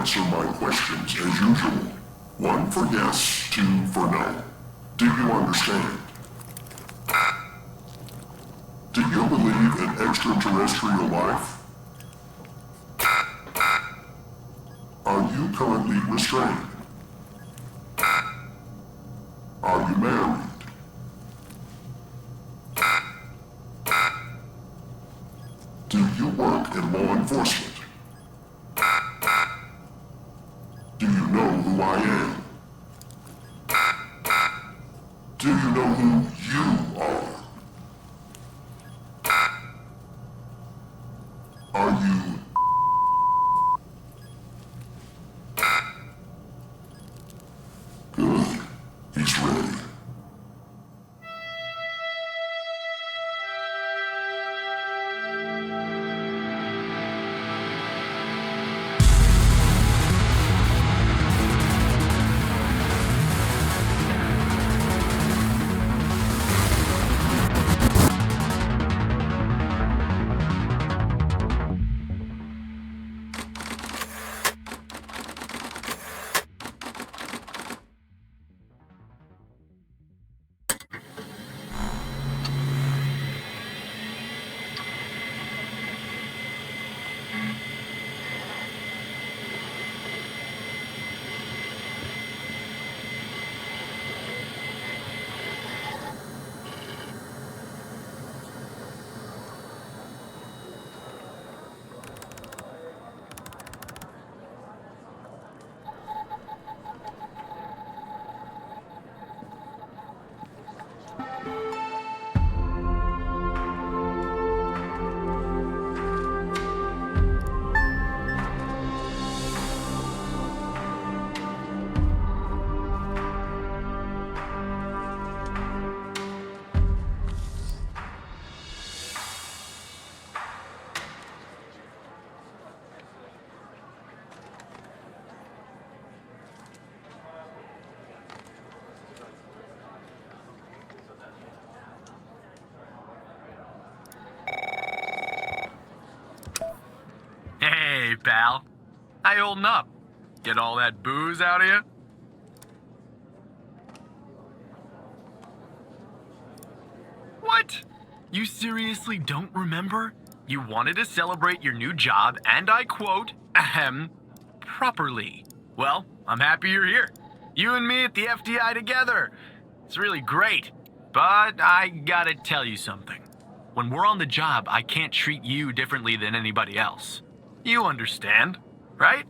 answer my questions as usual. 1 for yes, 2 for no. Do you understand? Do you believe in extraterrestrial life? Are you currently restrained? Are you married? Do you work in law enforcement? Do you know who I am? Do you know who you are? Are you... Good. He's ready. Hey, pal. How you holding up? Get all that booze out of you? What? You seriously don't remember? You wanted to celebrate your new job, and I quote, ahem, properly. Well, I'm happy you're here. You and me at the FDI together. It's really great. But I gotta tell you something. When we're on the job, I can't treat you differently than anybody else. You understand, right?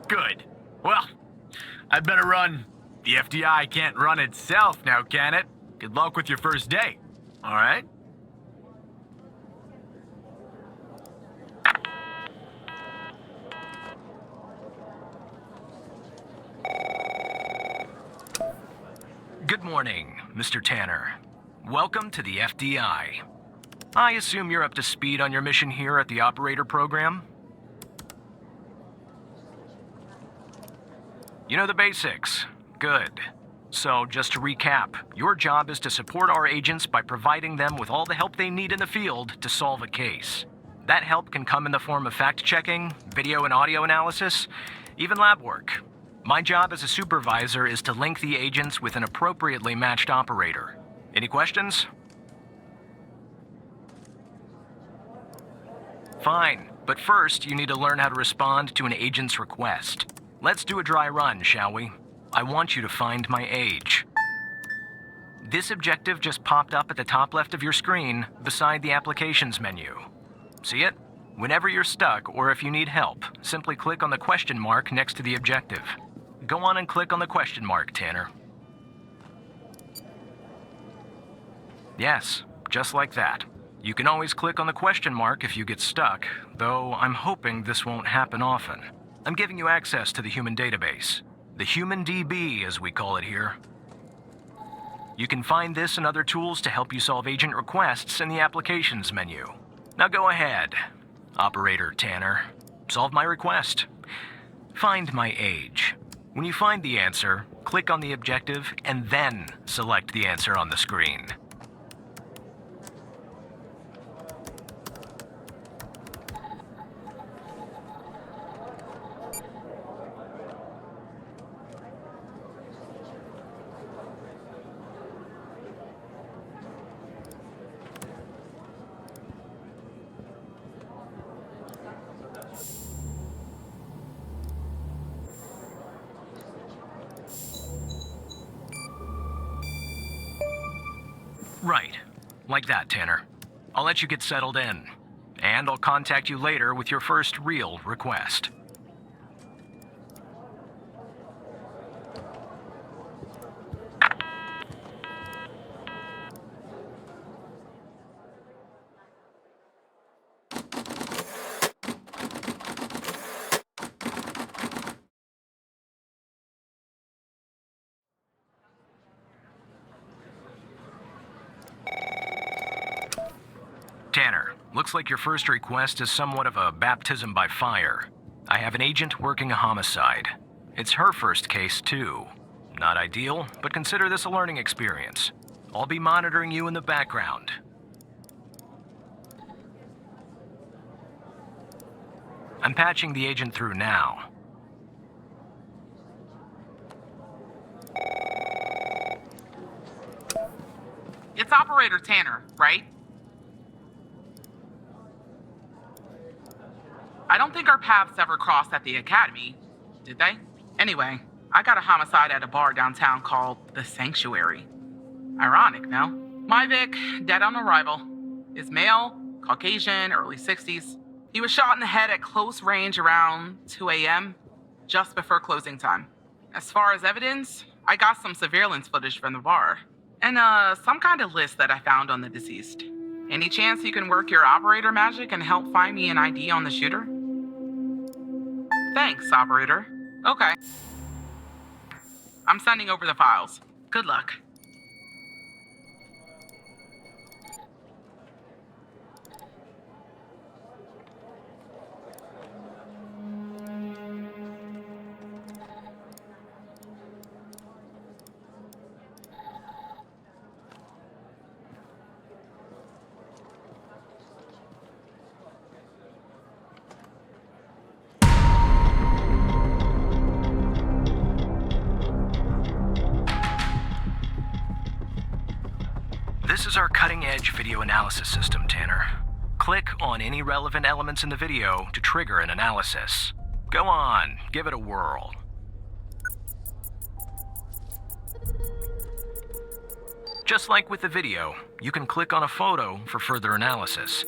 Good. Well, I'd better run. The FDI can't run itself now, can it? Good luck with your first day, all right? Good morning, Mr. Tanner. Welcome to the FDI. I assume you're up to speed on your mission here at the operator program? You know the basics. Good. So, just to recap, your job is to support our agents by providing them with all the help they need in the field to solve a case. That help can come in the form of fact-checking, video and audio analysis, even lab work. My job as a supervisor is to link the agents with an appropriately matched operator. Any questions? Fine, but first you need to learn how to respond to an agent's request. Let's do a dry run, shall we? I want you to find my age. This objective just popped up at the top left of your screen, beside the applications menu. See it? Whenever you're stuck, or if you need help, simply click on the question mark next to the objective. Go on and click on the question mark, Tanner. Yes, just like that. You can always click on the question mark if you get stuck, though I'm hoping this won't happen often. I'm giving you access to the human database. The Human DB, as we call it here. You can find this and other tools to help you solve agent requests in the applications menu. Now go ahead, Operator Tanner. Solve my request. Find my age. When you find the answer, click on the objective and then select the answer on the screen. Right. Like that, Tanner. I'll let you get settled in. And I'll contact you later with your first real request. Tanner, looks like your first request is somewhat of a baptism by fire. I have an agent working a homicide. It's her first case, too. Not ideal, but consider this a learning experience. I'll be monitoring you in the background. I'm patching the agent through now. It's Operator Tanner, right? I don't think our paths ever crossed at the academy, did they? Anyway, I got a homicide at a bar downtown called The Sanctuary. Ironic, no? My Vic, dead on arrival, is male, Caucasian, early 60s. He was shot in the head at close range around 2 a.m., just before closing time. As far as evidence, I got some surveillance footage from the bar, and some kind of list that I found on the deceased. Any chance you can work your operator magic and help find me an ID on the shooter? Thanks, operator. Okay. I'm sending over the files. Good luck. This is our cutting-edge video analysis system, Tanner. Click on any relevant elements in the video to trigger an analysis. Go on, give it a whirl. Just like with the video, you can click on a photo for further analysis.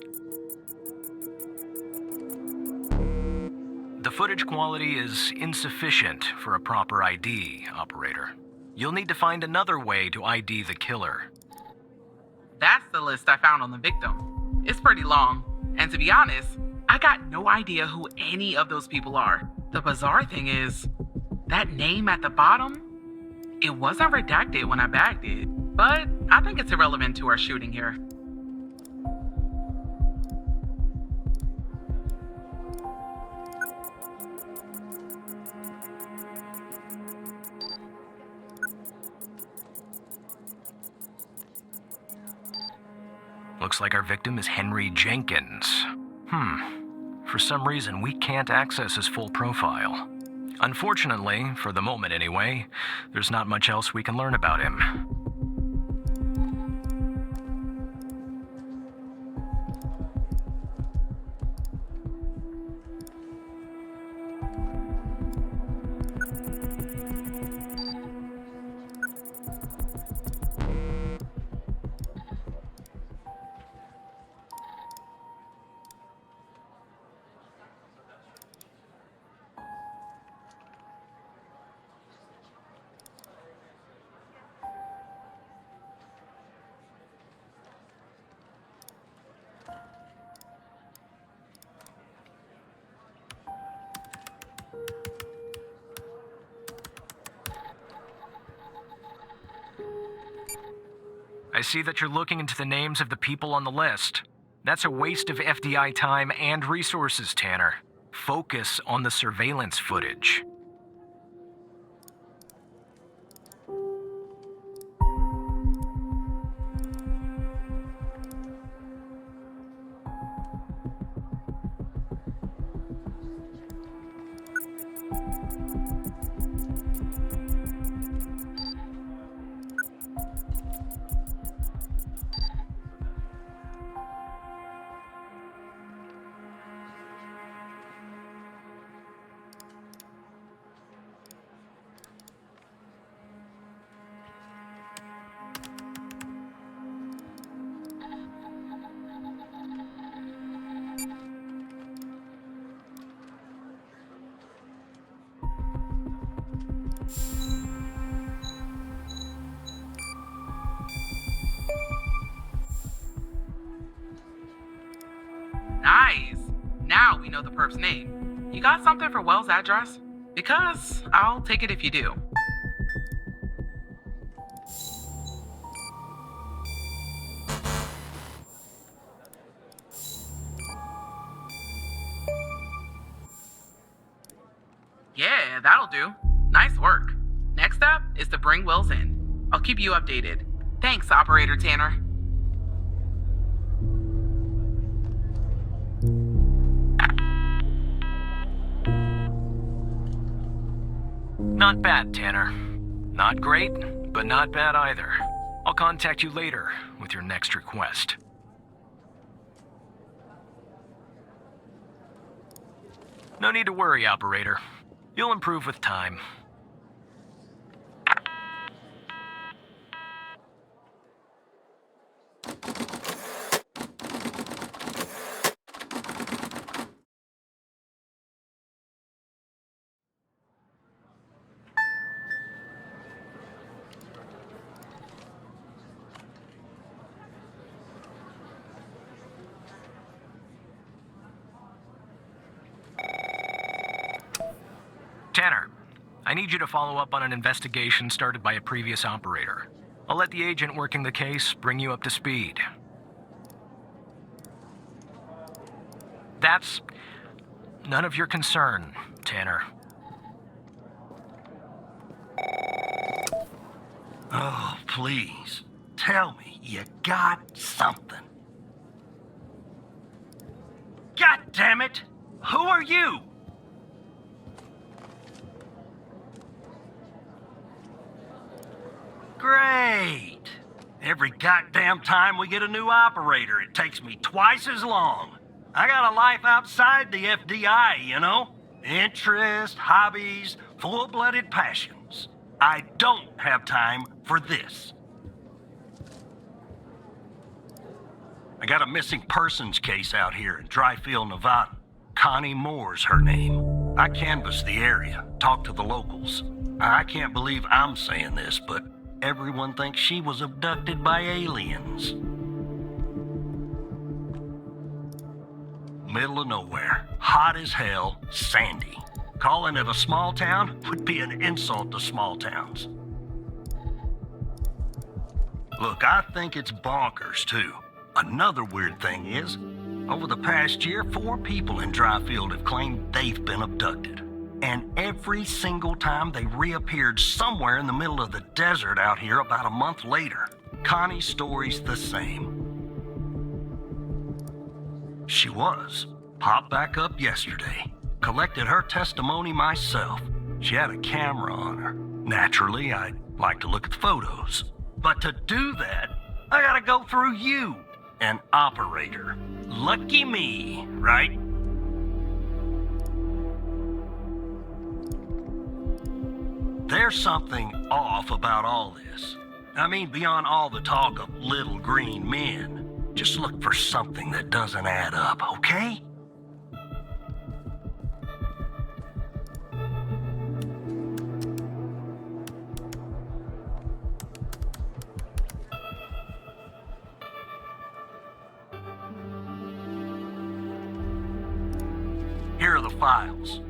The footage quality is insufficient for a proper ID, operator. You'll need to find another way to ID the killer. That's the list I found on the victim. It's pretty long, and to be honest, I got no idea who any of those people are. The bizarre thing is, that name at the bottom, it wasn't redacted when I bagged it, but I think it's irrelevant to our shooting here. Looks like our victim is Henry Jenkins. For some reason, we can't access his full profile. Unfortunately, for the moment anyway, there's not much else we can learn about him. I see that you're looking into the names of the people on the list. That's a waste of FDI time and resources, Tanner. Focus on the surveillance footage. Nice. Now we know the perp's name. You got something for Wells' address? Because I'll take it if you do. Yeah, that'll do. Nice work. Next up is to bring Wells in. I'll keep you updated. Thanks, Operator Tanner. Not bad, Tanner. Not great, but not bad either. I'll contact you later with your next request. No need to worry, Operator. You'll improve with time. Tanner, I need you to follow up on an investigation started by a previous operator. I'll let the agent working the case bring you up to speed. That's none of your concern, Tanner. Oh, please. Tell me you got something. God damn it! Who are you? Great. Every goddamn time we get a new operator, it takes me twice as long. I got a life outside the FDI, you know? Interests, hobbies, full-blooded passions. I don't have time for this. I got a missing persons case out here in Dryfield, Nevada. Connie Moore's her name. I canvassed the area, talked to the locals. I can't believe I'm saying this, but everyone thinks she was abducted by aliens. Middle of nowhere, hot as hell, sandy. Calling it a small town would be an insult to small towns. Look, I think it's bonkers, too. Another weird thing is, over the past year, 4 people in Dryfield have claimed they've been abducted. And every single time they reappeared somewhere in the middle of the desert out here about a month later. Connie's story's the same. She was. Popped back up yesterday. Collected her testimony myself. She had a camera on her. Naturally, I'd like to look at the photos. But to do that, I gotta go through you, an operator. Lucky me, right? There's something off about all this. I mean, beyond all the talk of little green men. Just look for something that doesn't add up, okay? Here are the files.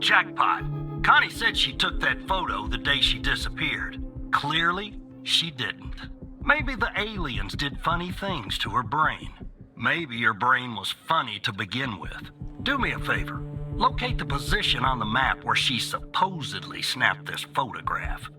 jackpot. Connie said she took that photo the day she disappeared. Clearly, she didn't. Maybe the aliens did funny things to her brain. Maybe her brain was funny to begin with. Do me a favor. Locate the position on the map where she supposedly snapped this photograph.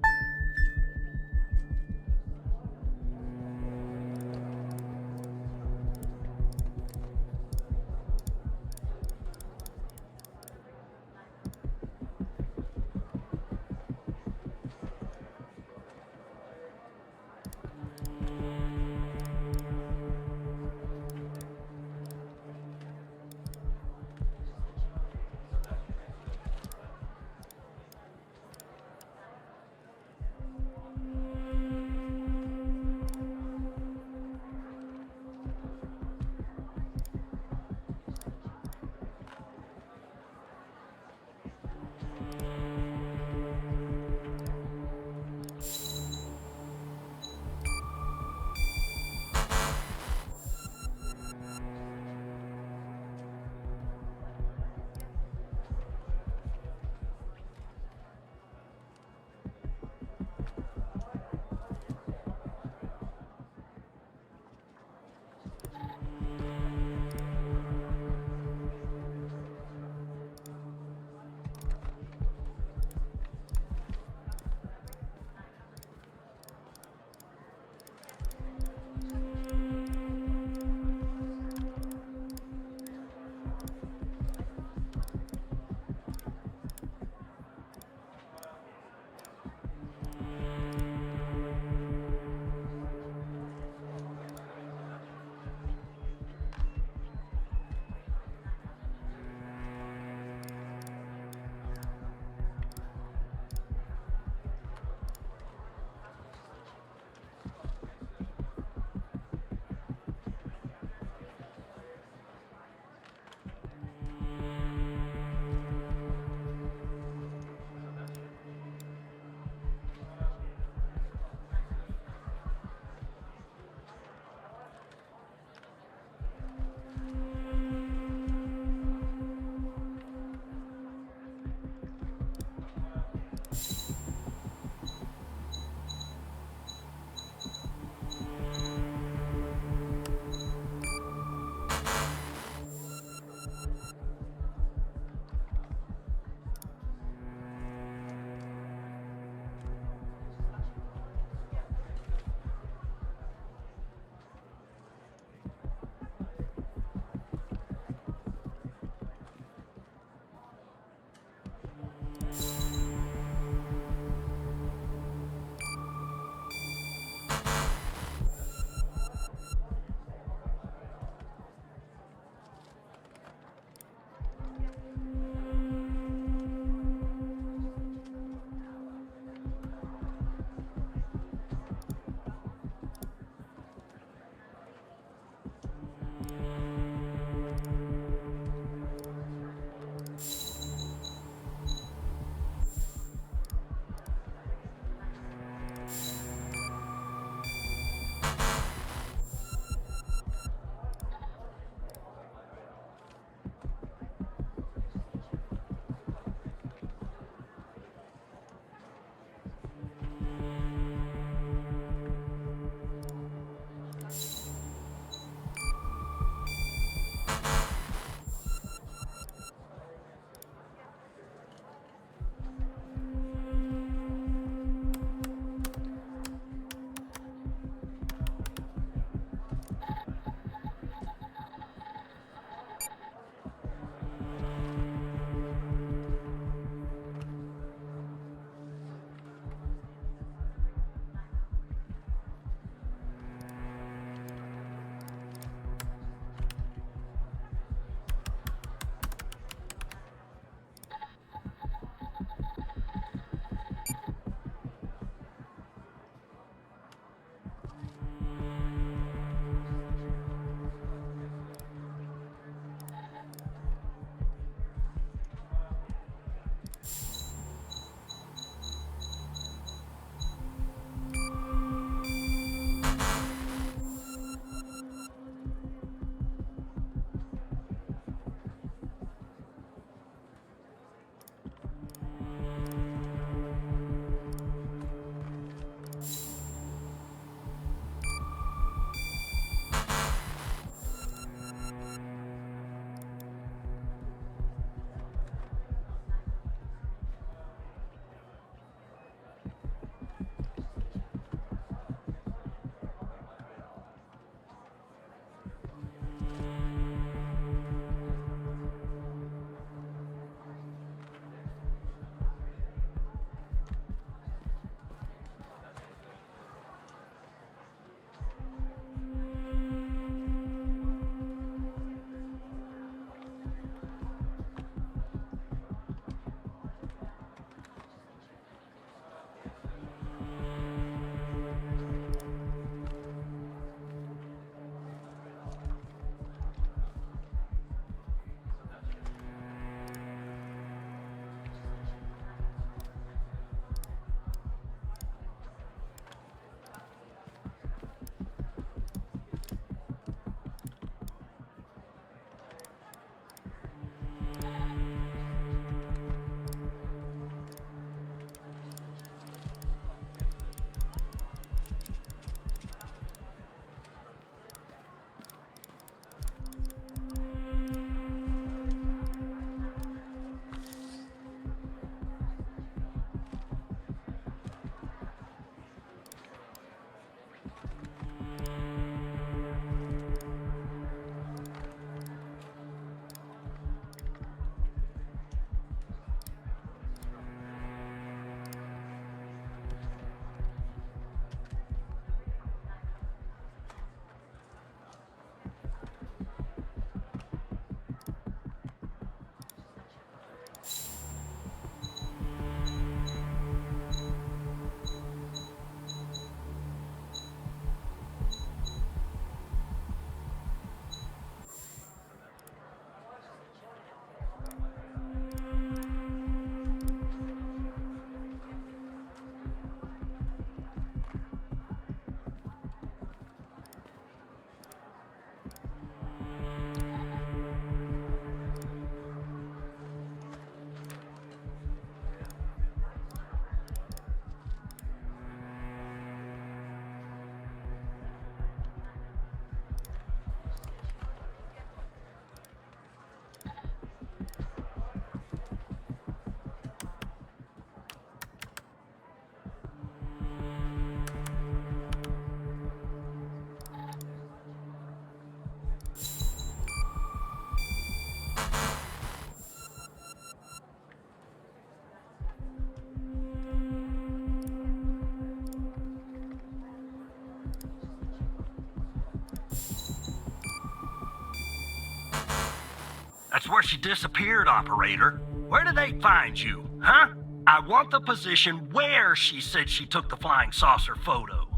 That's where she disappeared, operator. Where did they find you, huh? I want the position where she said she took the flying saucer photo.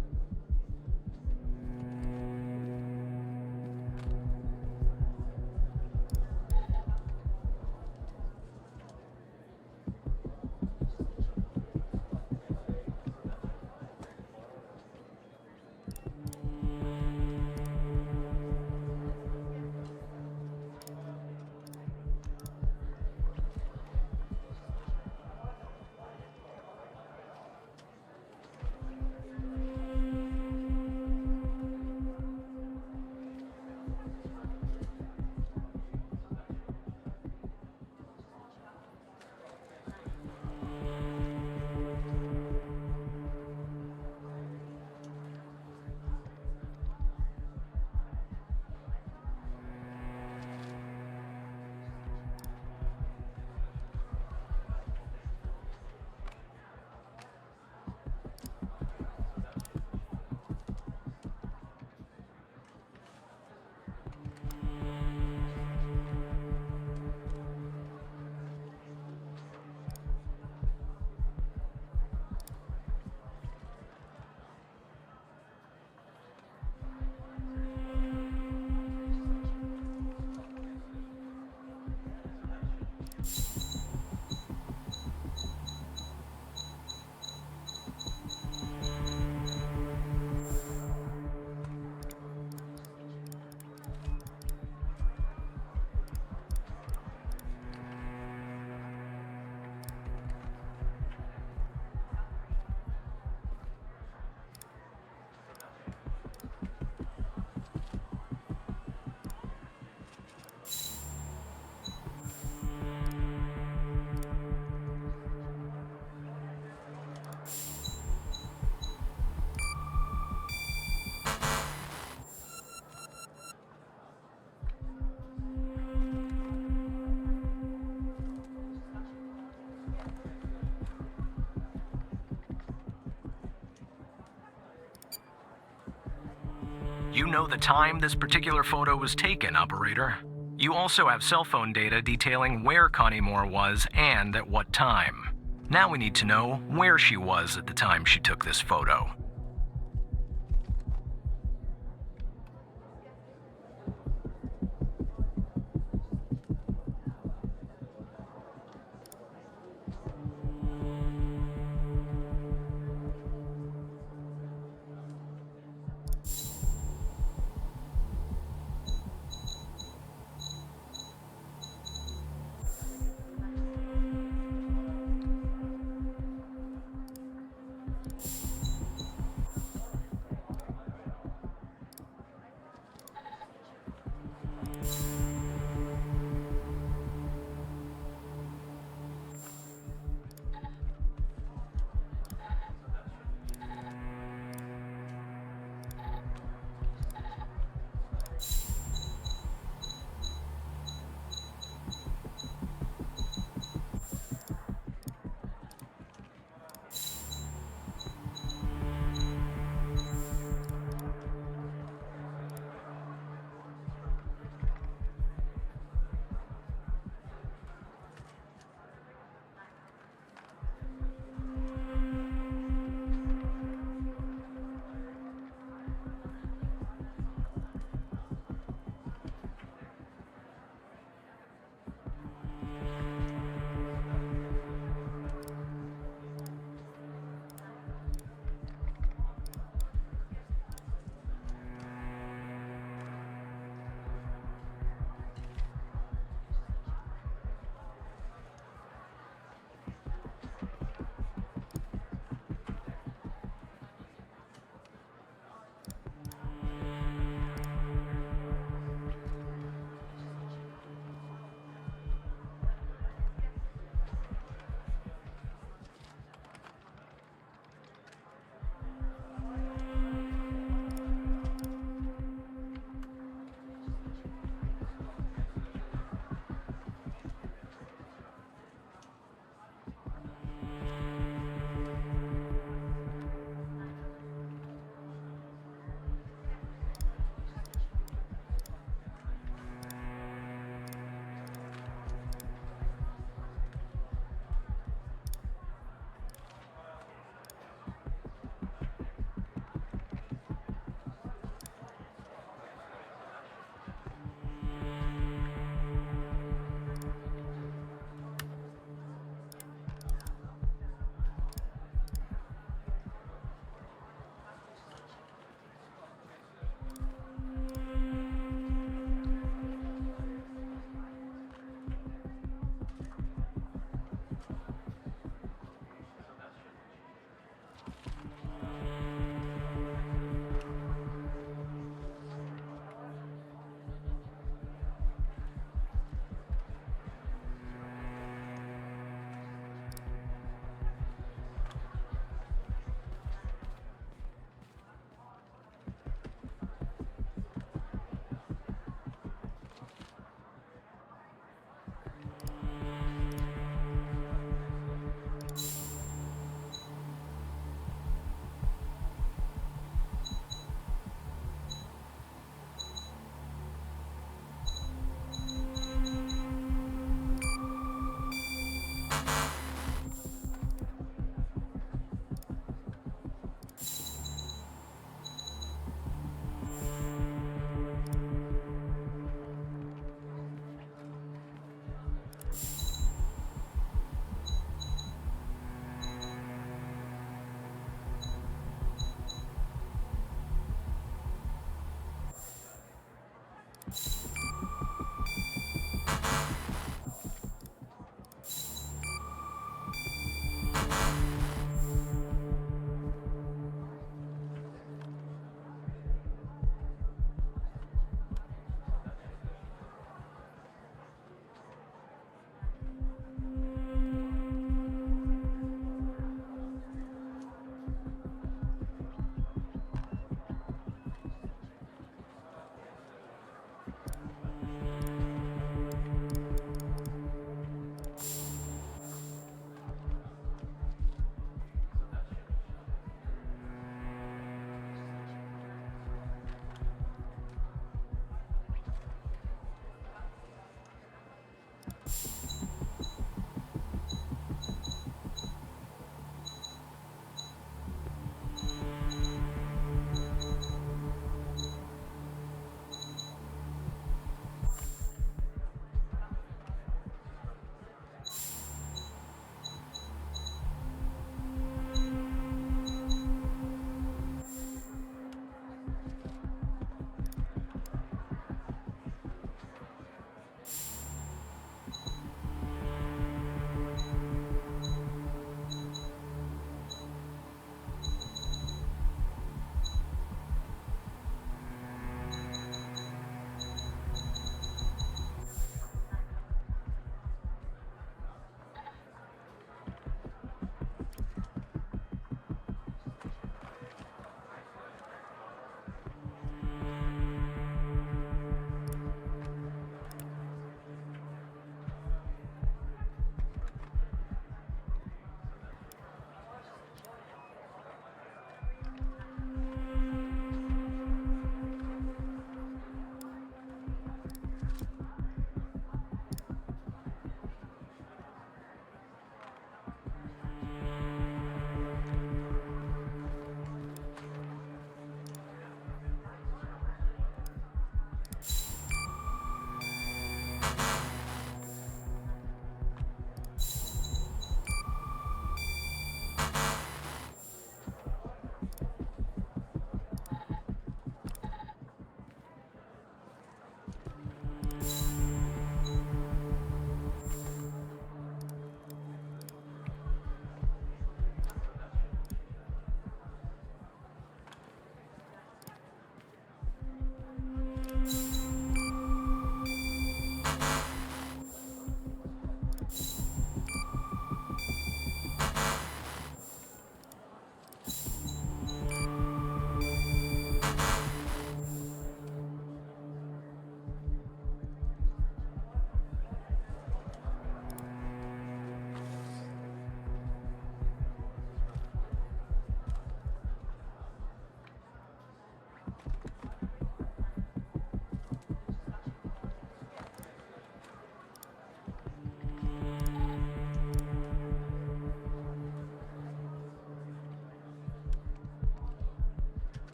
You know the time this particular photo was taken, operator. You also have cell phone data detailing where Connie Moore was and at what time. Now we need to know where she was at the time she took this photo.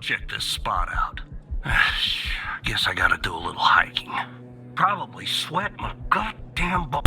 check this spot out. Guess I gotta do a little hiking. Probably sweat my goddamn balls.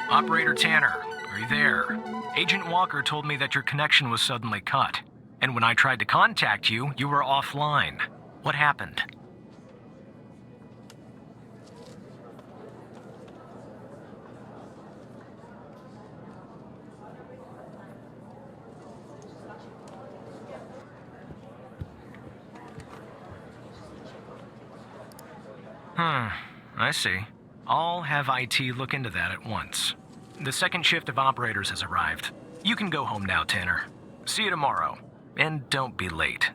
Operator Tanner, are you there? Agent Walker told me that your connection was suddenly cut. And when I tried to contact you, you were offline. What happened? I see. I'll have IT look into that at once. The second shift of operators has arrived. You can go home now, Tanner. See you tomorrow. And don't be late.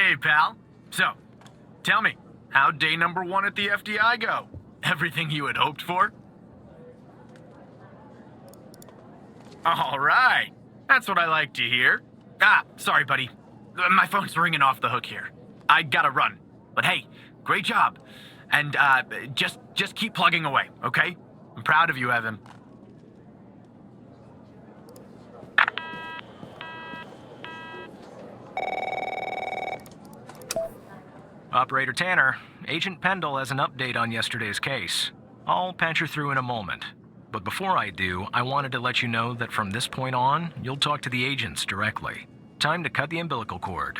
Hey, pal. So, tell me, how'd day number 1 at the FDI go? Everything you had hoped for? All right. That's what I like to hear. Sorry, buddy. My phone's ringing off the hook here. I gotta run. But hey, great job. And, just keep plugging away, okay? I'm proud of you, Evan. Operator Tanner, Agent Pendle has an update on yesterday's case. I'll patch her through in a moment. But before I do, I wanted to let you know that from this point on, you'll talk to the agents directly. Time to cut the umbilical cord.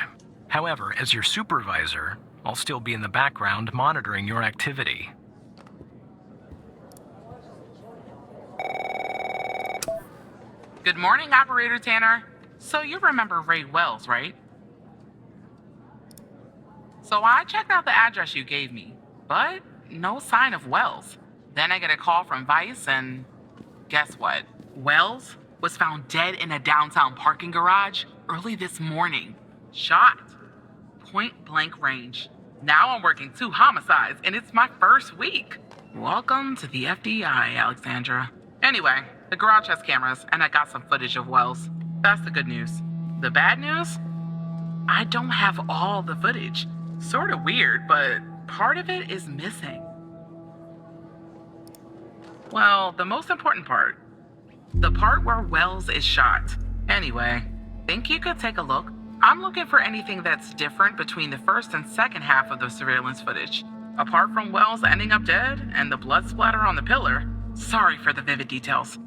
However, as your supervisor, I'll still be in the background monitoring your activity. Good morning, Operator Tanner. So you remember Ray Wells, right? So I checked out the address you gave me, but no sign of Wells. Then I get a call from Vice, and guess what? Wells was found dead in a downtown parking garage early this morning. Shot. Point blank range. Now I'm working 2 homicides, and it's my first week. Welcome to the FDI, Alexandra. Anyway, the garage has cameras, and I got some footage of Wells. That's the good news. The bad news? I don't have all the footage. Sort of weird, but part of it is missing. Well, the most important part. The part where Wells is shot. Anyway, think you could take a look? I'm looking for anything that's different between the first and second half of the surveillance footage. Apart from Wells ending up dead and the blood splatter on the pillar. Sorry for the vivid details.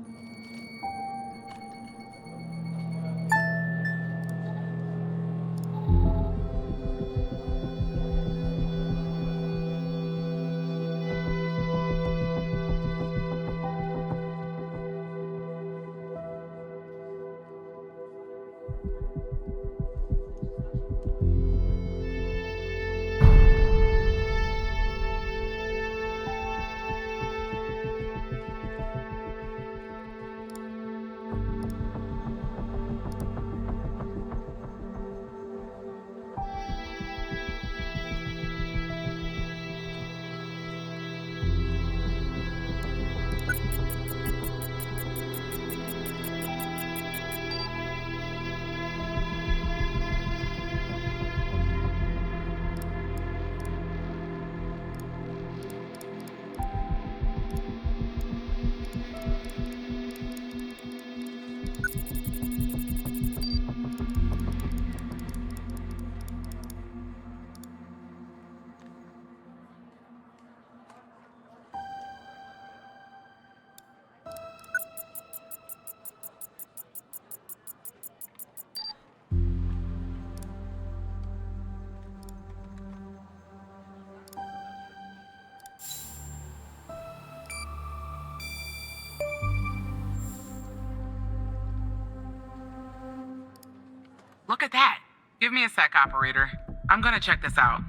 Look at that. Give me a sec, operator. I'm gonna check this out.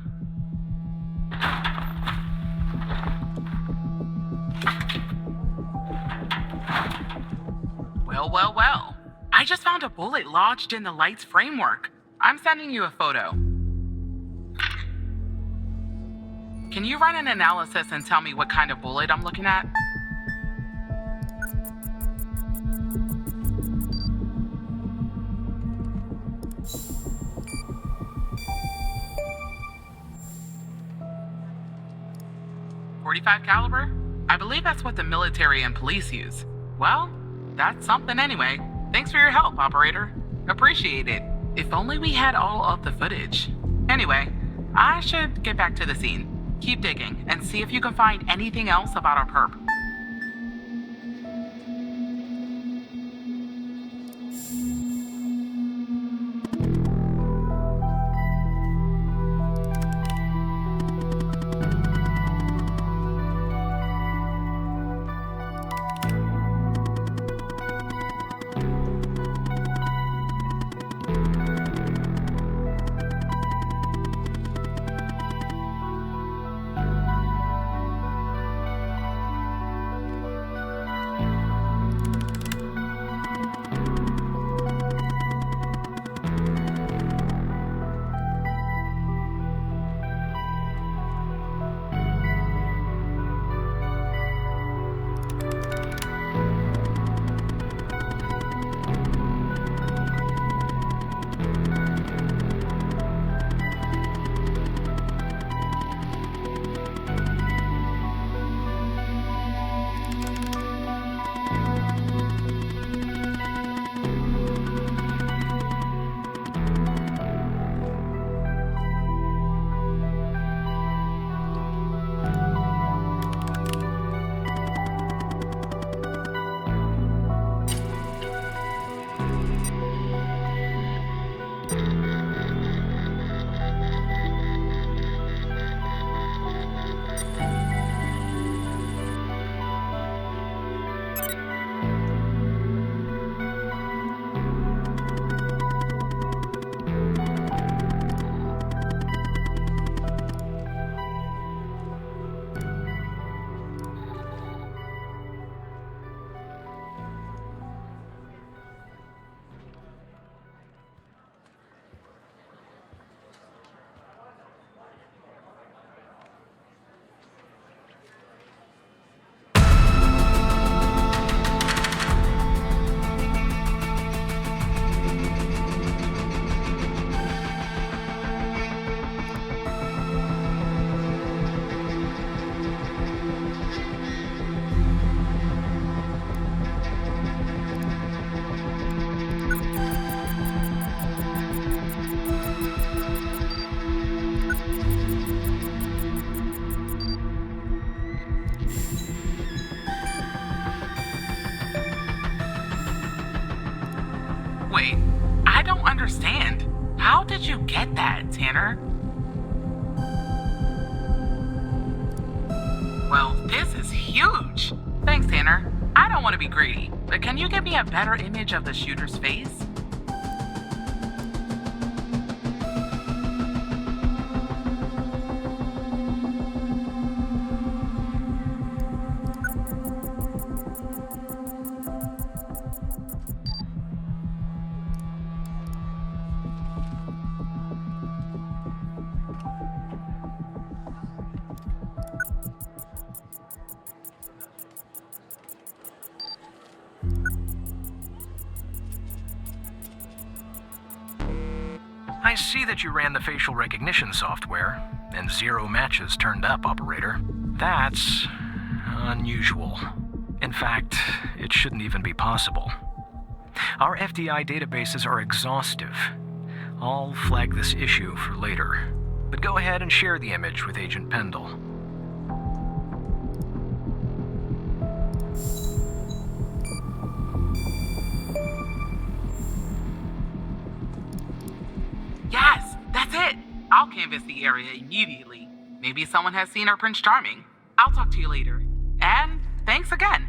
Well. I just found a bullet lodged in the light's framework. I'm sending you a photo. Can you run an analysis and tell me what kind of bullet I'm looking at? .45 caliber? I believe that's what the military and police use. Well, that's something anyway. Thanks for your help, operator. Appreciate it. If only we had all of the footage. Anyway, I should get back to the scene. Keep digging and see if you can find anything else about our perp. you get that, Tanner? Well, this is huge. Thanks, Tanner. I don't want to be greedy, but can you give me a better image of the shooter's face? I see that you ran the facial recognition software, and 0 matches turned up, Operator. That's unusual. In fact, it shouldn't even be possible. Our FDI databases are exhaustive. I'll flag this issue for later, but go ahead and share the image with Agent Pendle. Yes, that's it. I'll canvass the area immediately. Maybe someone has seen our Prince Charming. I'll talk to you later. And thanks again.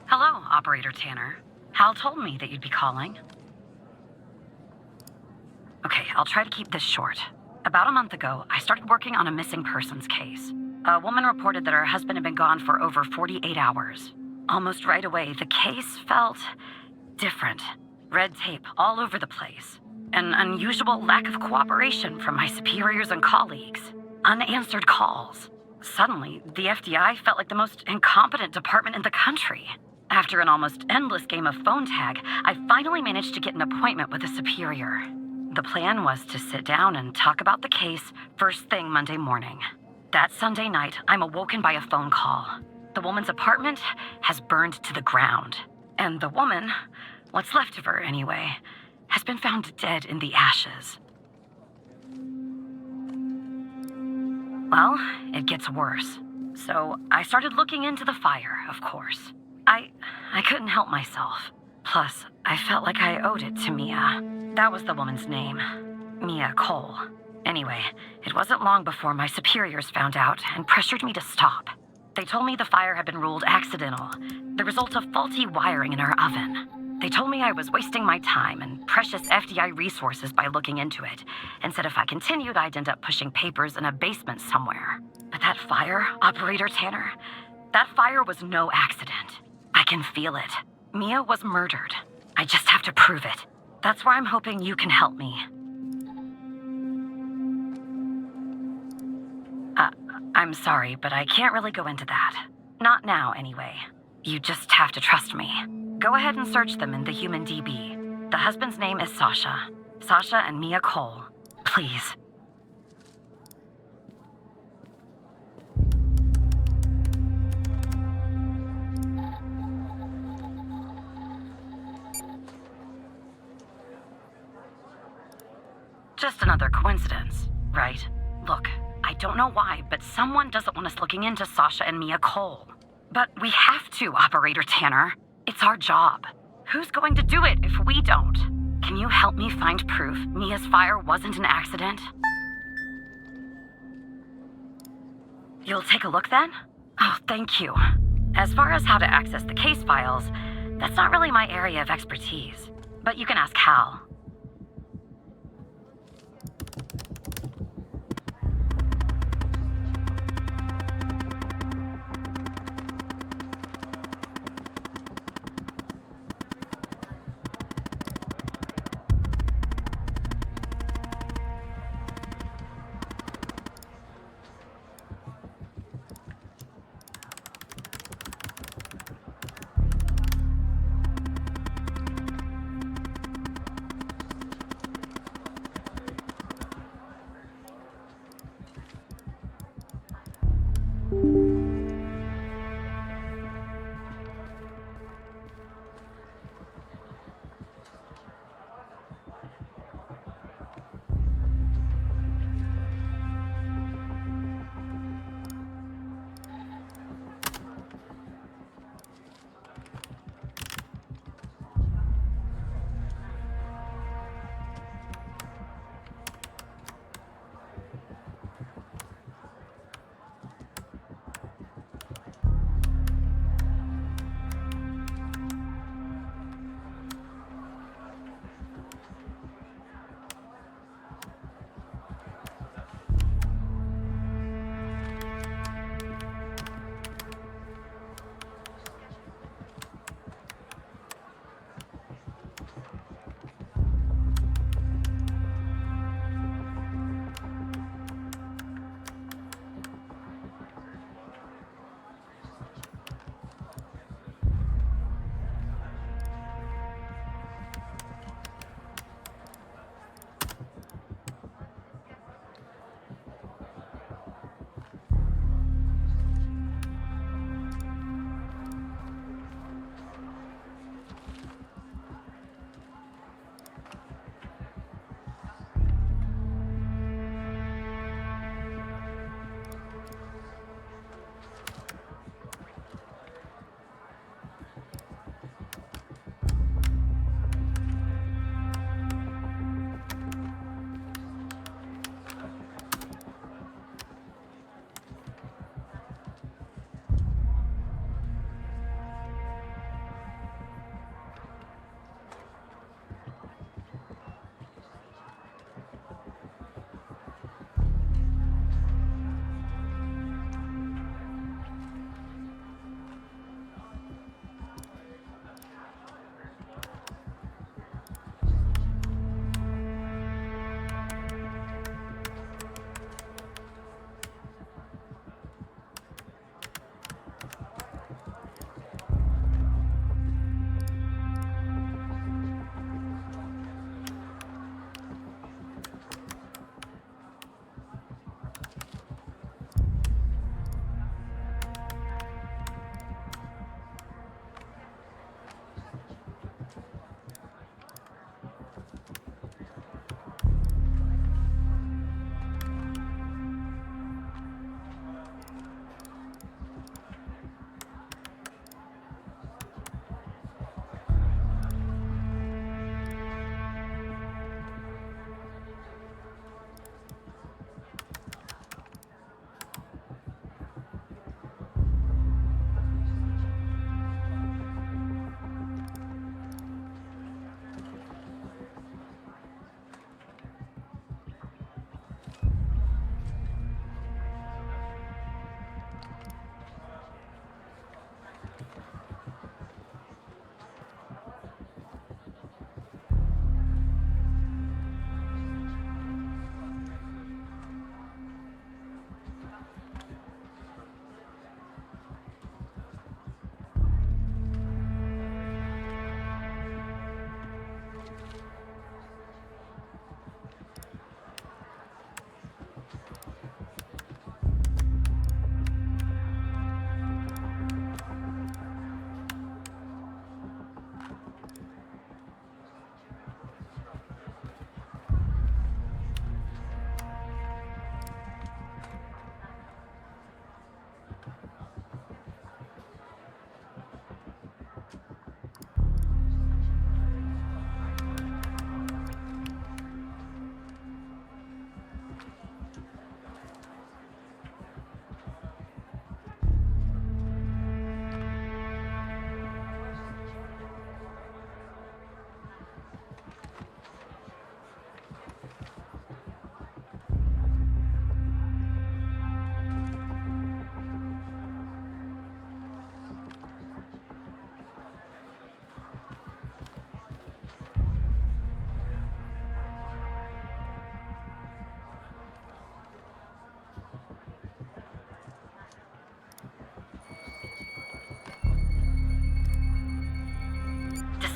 Hello, Operator Tanner. Hal told me that you'd be calling. Okay, I'll try to keep this short. About a month ago, I started working on a missing persons case. A woman reported that her husband had been gone for over 48 hours. Almost right away, the case felt different. Red tape all over the place. An unusual lack of cooperation from my superiors and colleagues. Unanswered calls. Suddenly, the FDI felt like the most incompetent department in the country. After an almost endless game of phone tag, I finally managed to get an appointment with a superior. The plan was to sit down and talk about the case first thing Monday morning. That Sunday night, I'm awoken by a phone call. The woman's apartment has burned to the ground. And the woman, what's left of her anyway, has been found dead in the ashes. Well, it gets worse. So I started looking into the fire, of course. I couldn't help myself. Plus, I felt like I owed it to Mia. That was the woman's name. Mia Cole. Anyway, it wasn't long before my superiors found out and pressured me to stop. They told me the fire had been ruled accidental, the result of faulty wiring in our oven. They told me I was wasting my time and precious FDI resources by looking into it, and said if I continued, I'd end up pushing papers in a basement somewhere. But that fire, Operator Tanner, that fire was no accident. I can feel it. Mia was murdered. I just have to prove it. That's why I'm hoping you can help me. I'm sorry, but I can't really go into that. Not now, anyway. You just have to trust me. Go ahead and search them in the Human DB. The husband's name is Sasha. Sasha and Mia Cole. Please. Just another coincidence, right? Look, I don't know why, but someone doesn't want us looking into Sasha and Mia Cole. But we have to, Operator Tanner. It's our job. Who's going to do it if we don't? Can you help me find proof Mia's fire wasn't an accident? You'll take a look then? Oh, thank you. As far as how to access the case files, that's not really my area of expertise. But you can ask Hal.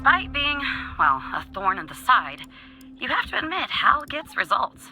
Despite being, well, a thorn in the side, you have to admit Hal gets results.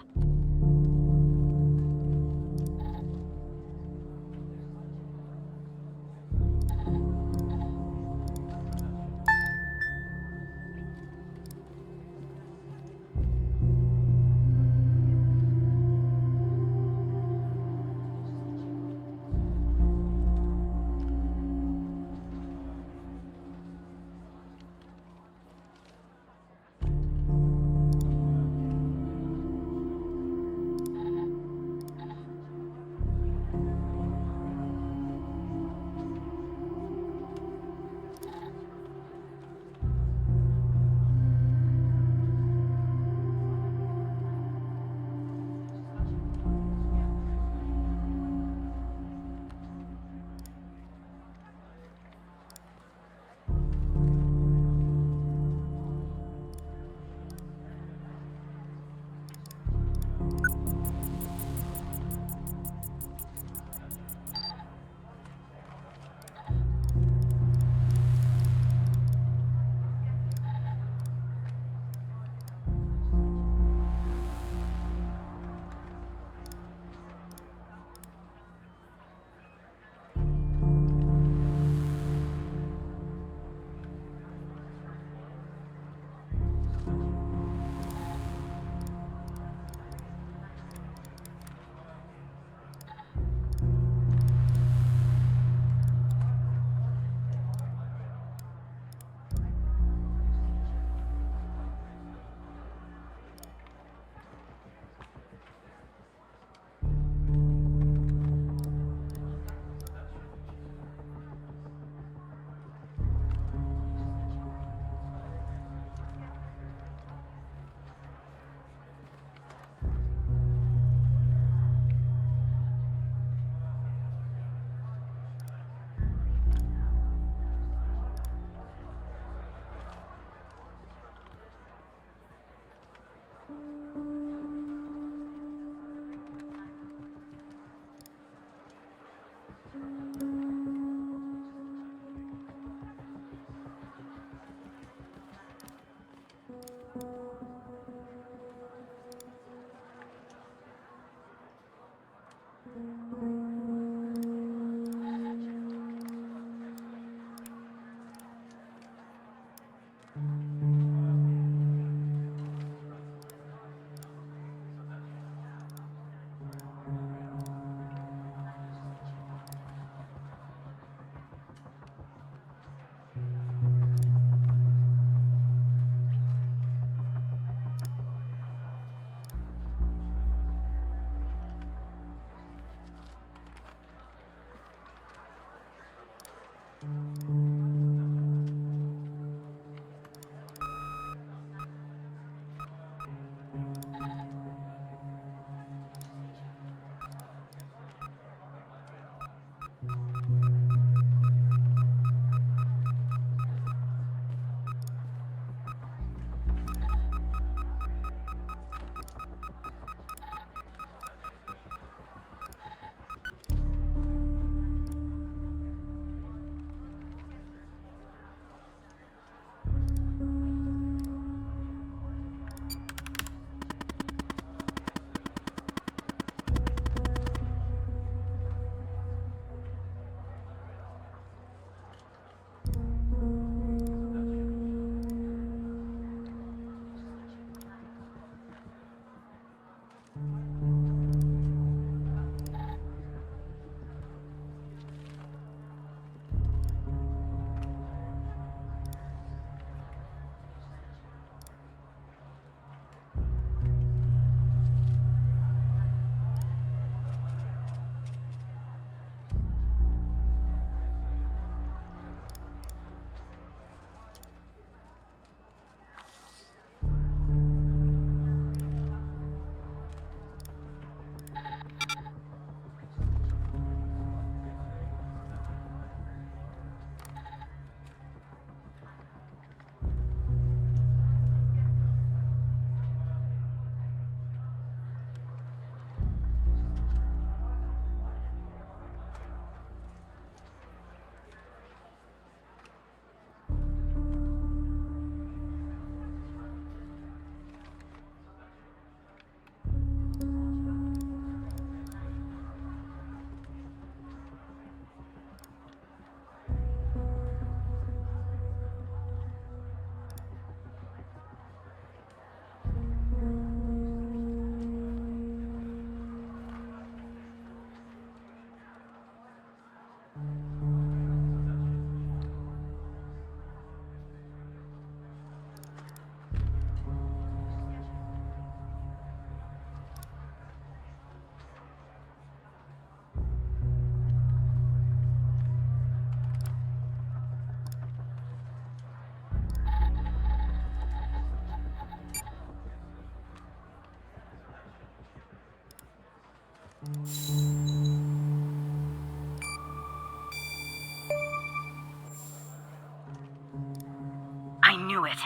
it.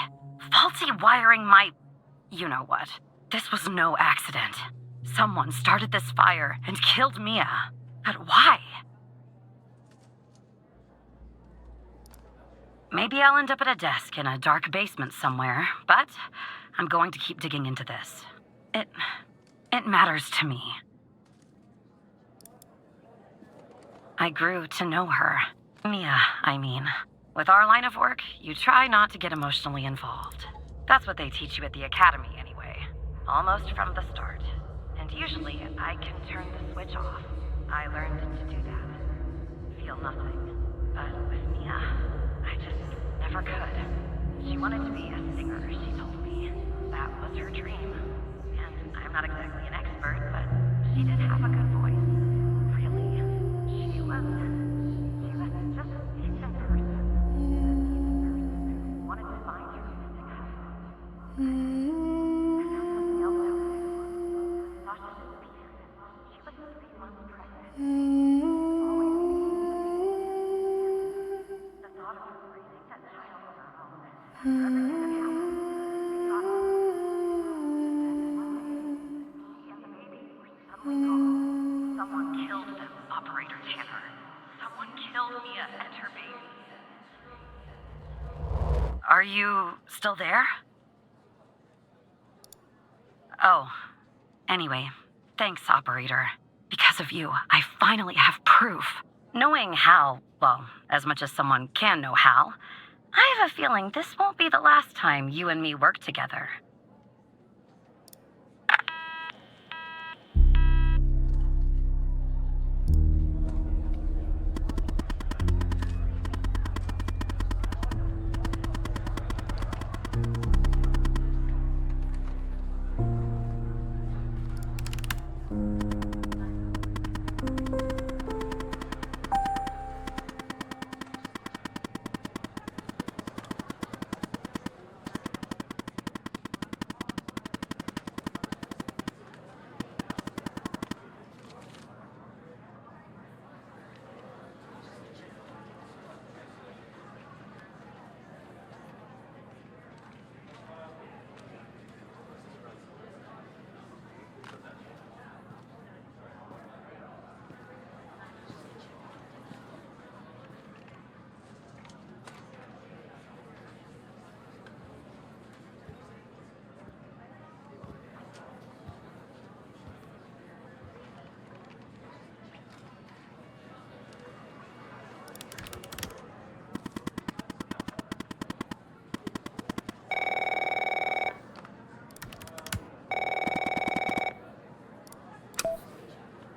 Faulty wiring my... You know what. This was no accident. Someone started this fire and killed Mia. But why? Maybe I'll end up at a desk in a dark basement somewhere, but I'm going to keep digging into this. It matters to me. I grew to know her. Mia, I mean. With our line of work, you try not to get emotionally involved. That's what they teach you at the academy, anyway. Almost from the start. And usually, I can turn the switch off. I learned to do that. Feel nothing. But with Mia, I just never could. She wanted to be a singer, she told me. That was her dream. And I'm not exactly an expert, but she did have a good voice. Really. She was just a decent person. Wanted to find her missing husband. I found something else out too. Sasha disappeared. She was 3 months pregnant. The thought of her raising that child on her own, after everything that happened, we thought, and one day, she and the baby were suddenly gone. Someone killed them, Operator Tanner. Someone killed Mia and her baby. Are you still there? Oh, anyway, thanks, Operator. Because of you, I finally have proof. Knowing Hal, well, as much as someone can know Hal, I have a feeling this won't be the last time you and me work together.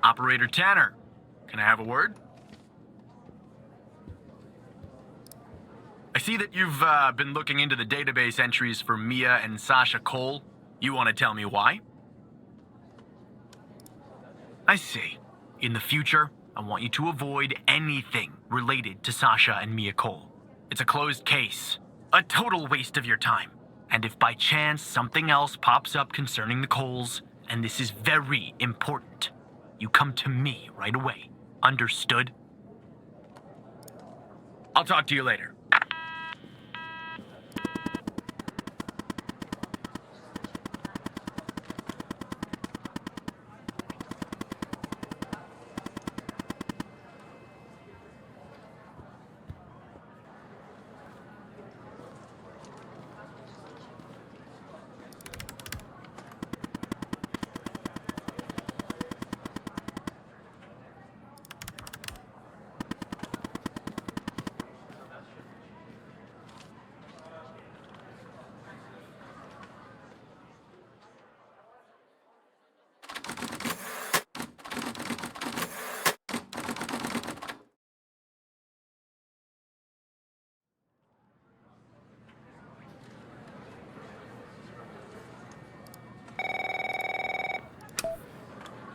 Operator Tanner, can I have a word? I see that you've been looking into the database entries for Mia and Sasha Cole. You want to tell me why? I see. In the future, I want you to avoid anything related to Sasha and Mia Cole. It's a closed case. A total waste of your time. And if by chance something else pops up concerning the Coles, and this is very important, you come to me right away. Understood? I'll talk to you later.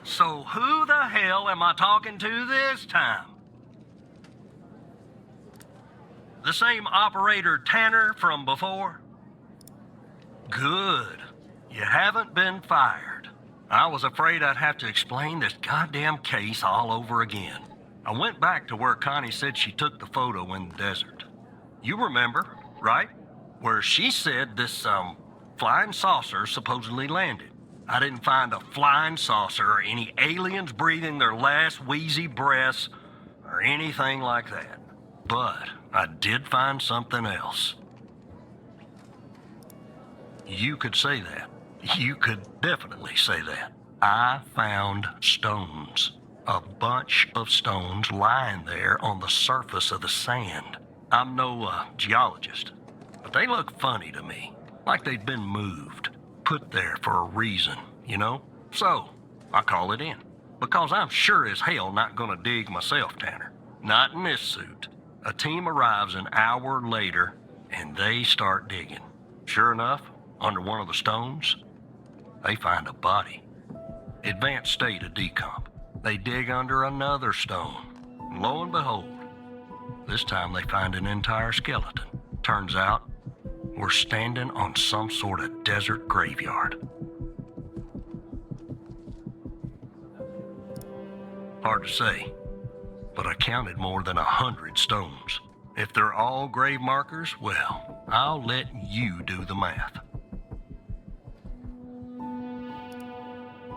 So who the hell am I talking to this time? The same Operator Tanner from before? Good. You haven't been fired. I was afraid I'd have to explain this goddamn case all over again. I went back to where Connie said she took the photo in the desert. You remember, right? where she said this, flying saucer supposedly landed. I didn't find a flying saucer or any aliens breathing their last wheezy breaths or anything like that. But I did find something else. You could say that. You could definitely say that. I found stones. A bunch of stones lying there on the surface of the sand. I'm no geologist, but they look funny to me. Like they'd been moved. Put there for a reason, you know? So, I call it in. Because I'm sure as hell not gonna dig myself, Tanner. Not in this suit. A team arrives an hour later, and they start digging. Sure enough, under one of the stones, they find a body. Advanced state of decomp. They dig under another stone. And lo and behold, this time they find an entire skeleton. Turns out, we're standing on some sort of desert graveyard. Hard to say, but I counted more than 100 stones. If they're all grave markers, well, I'll let you do the math.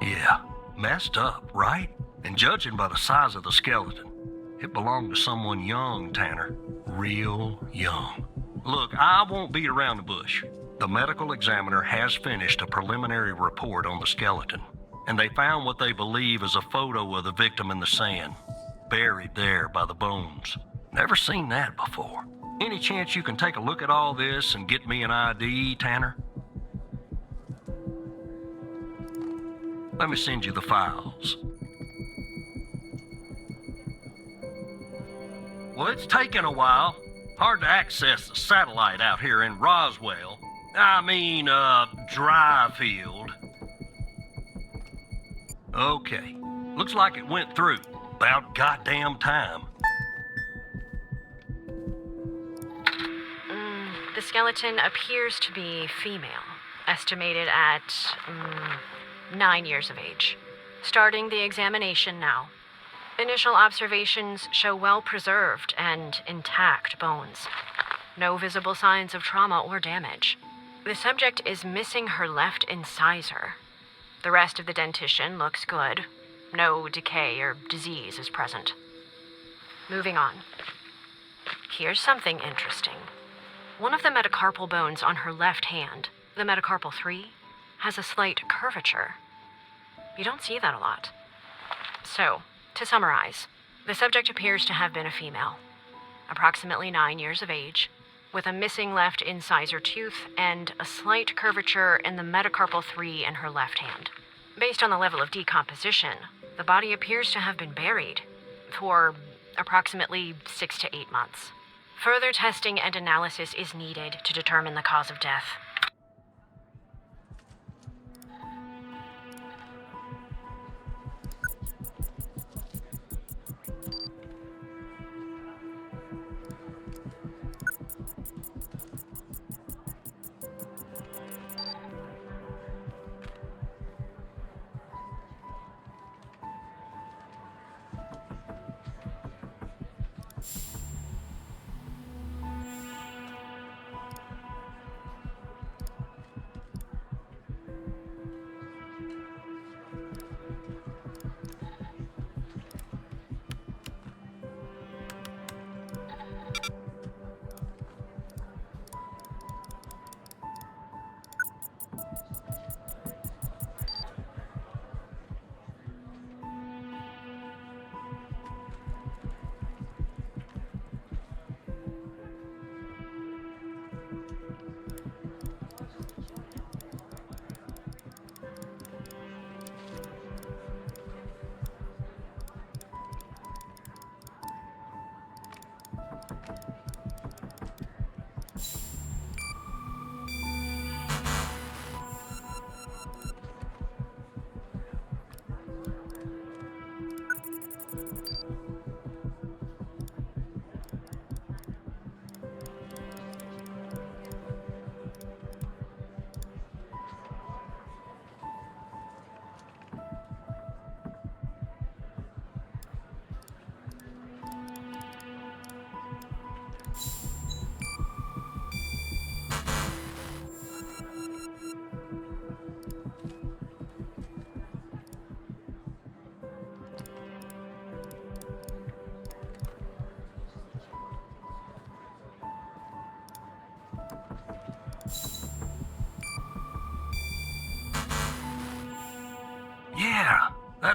Yeah, messed up, right? And judging by the size of the skeleton, it belonged to someone young, Tanner. Real young. Look, I won't beat around the bush. The medical examiner has finished a preliminary report on the skeleton, and they found what they believe is a photo of the victim in the sand, buried there by the bones. Never seen that before. Any chance you can take a look at all this and get me an ID, Tanner? Let me send you the files. Well, it's taken a while. Hard to access the satellite out here in Roswell. Dryfield. Okay. Looks like it went through. About goddamn time. The skeleton appears to be female, estimated at 9 years of age. Starting the examination now. Initial observations show well-preserved and intact bones. No visible signs of trauma or damage. The subject is missing her left incisor. The rest of the dentition looks good. No decay or disease is present. Moving on. Here's something interesting. One of the metacarpal bones on her left hand, the metacarpal 3, has a slight curvature. You don't see that a lot. So, to summarize, the subject appears to have been a female, approximately 9 years of age, with a missing left incisor tooth and a slight curvature in the metacarpal 3 in her left hand. Based on the level of decomposition, the body appears to have been buried for approximately 6 to 8 months. Further testing and analysis is needed to determine the cause of death.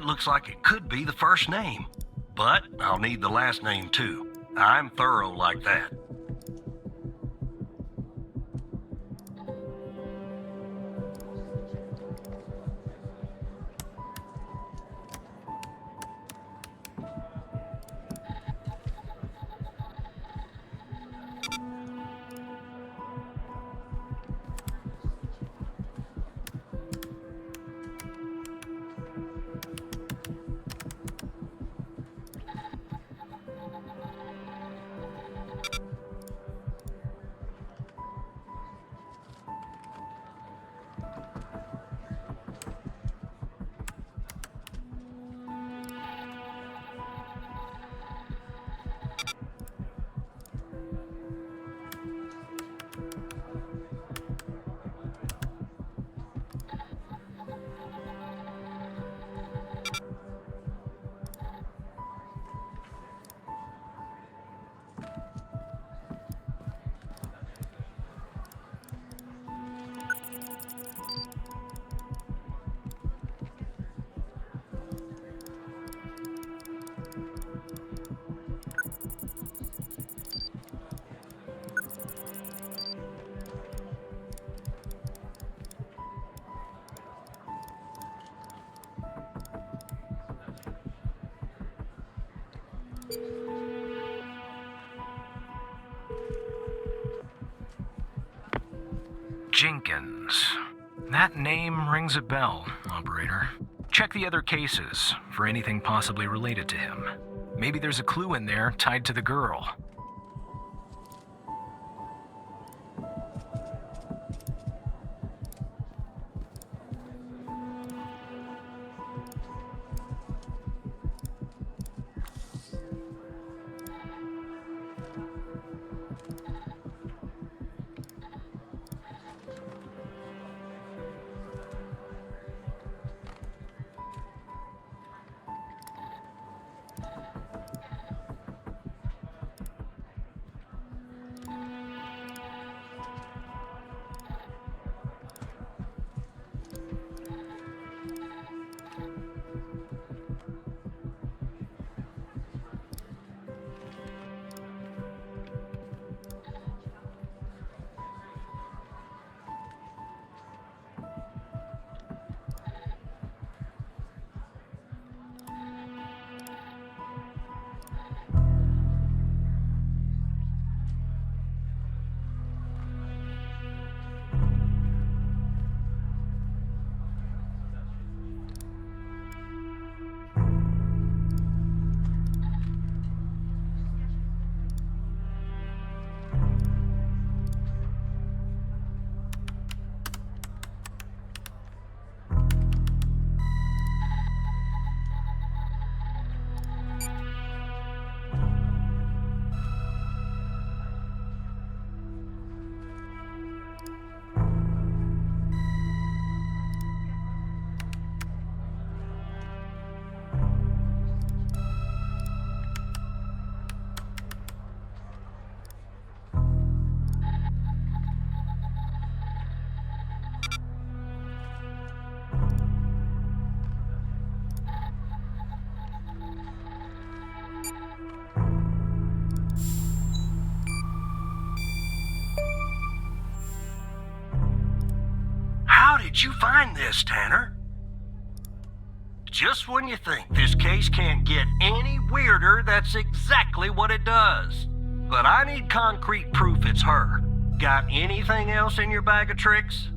That looks like it could be the first name. But I'll need the last name too. I'm thorough like that. Jenkins. That name rings a bell, operator. Check the other cases for anything possibly related to him. Maybe there's a clue in there tied to the girl. How did you find this, Tanner? Just when you think this case can't get any weirder, that's exactly what it does. But I need concrete proof it's her. Got anything else in your bag of tricks?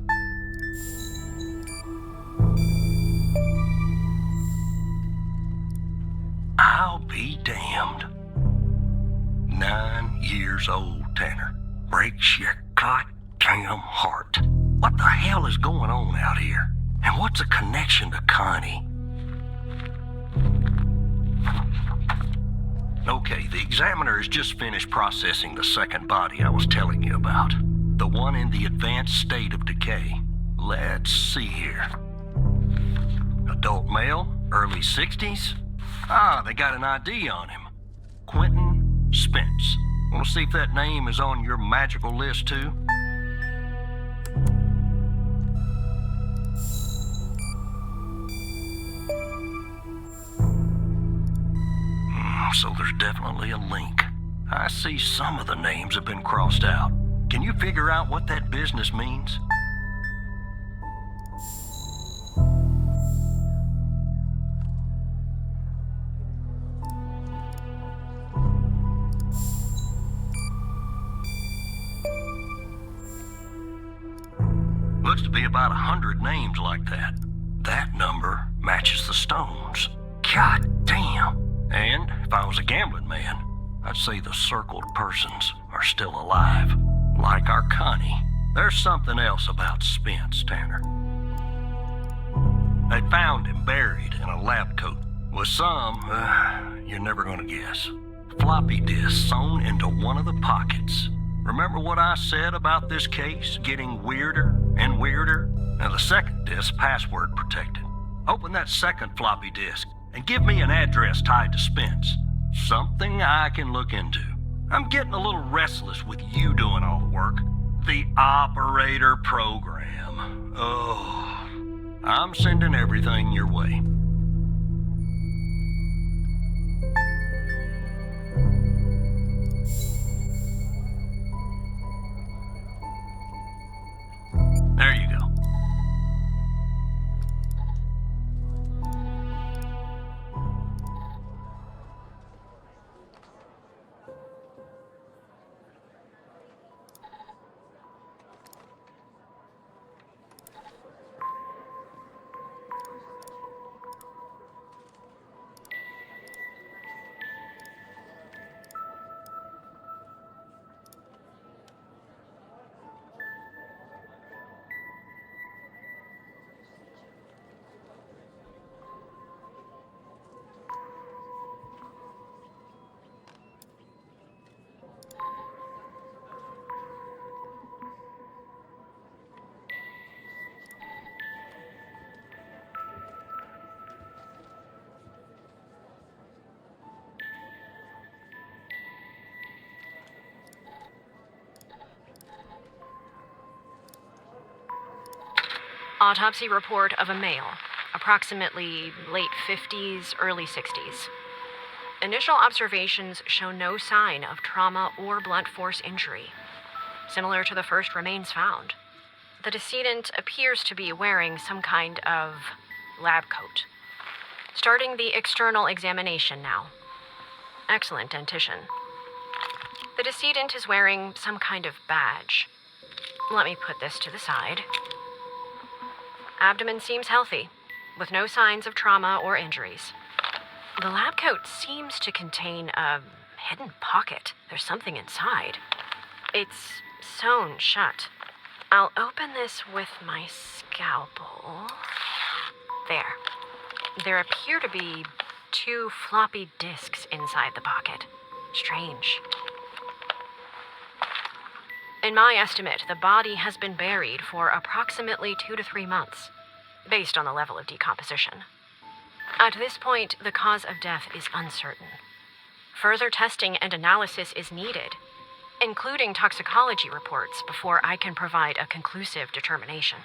I'll be damned. 9 years old, Tanner. Breaks your goddamn heart. What the hell is going on out here? And what's a connection to Connie? Okay, the examiner has just finished processing the second body I was telling you about. The one in the advanced state of decay. Let's see here. Adult male, early 60s. Ah, they got an ID on him. Quentin Spence. Want to see if that name is on your magical list too? so there's definitely a link. I see some of the names have been crossed out. Can you figure out what that business means? Looks to be about 100 names like that. That number matches the stones. God damn! And if I was a gambling man, I'd say the circled persons are still alive. Like our Connie. There's something else about Spence, Tanner. They found him buried in a lab coat with some, you're never gonna guess, floppy disk sewn into one of the pockets. Remember what I said about this case getting weirder and weirder? Now the second disk password protected. Open that second floppy disk and give me an address tied to Spence. Something I can look into. I'm getting a little restless with you doing all the work. The operator program. Oh, I'm sending everything your way. There you go. Autopsy report of a male, approximately late 50s, early 60s. Initial observations show no sign of trauma or blunt force injury, similar to the first remains found. The decedent appears to be wearing some kind of lab coat. Starting the external examination now. Excellent dentition. The decedent is wearing some kind of badge. Let me put this to the side. Abdomen seems healthy, with no signs of trauma or injuries. The lab coat seems to contain a hidden pocket. There's something inside. It's sewn shut. I'll open this with my scalpel. There. There appear to be 2 floppy disks inside the pocket. Strange. In my estimate, the body has been buried for approximately 2 to 3 months, based on the level of decomposition. At this point, the cause of death is uncertain. Further testing and analysis is needed, including toxicology reports, before I can provide a conclusive determination.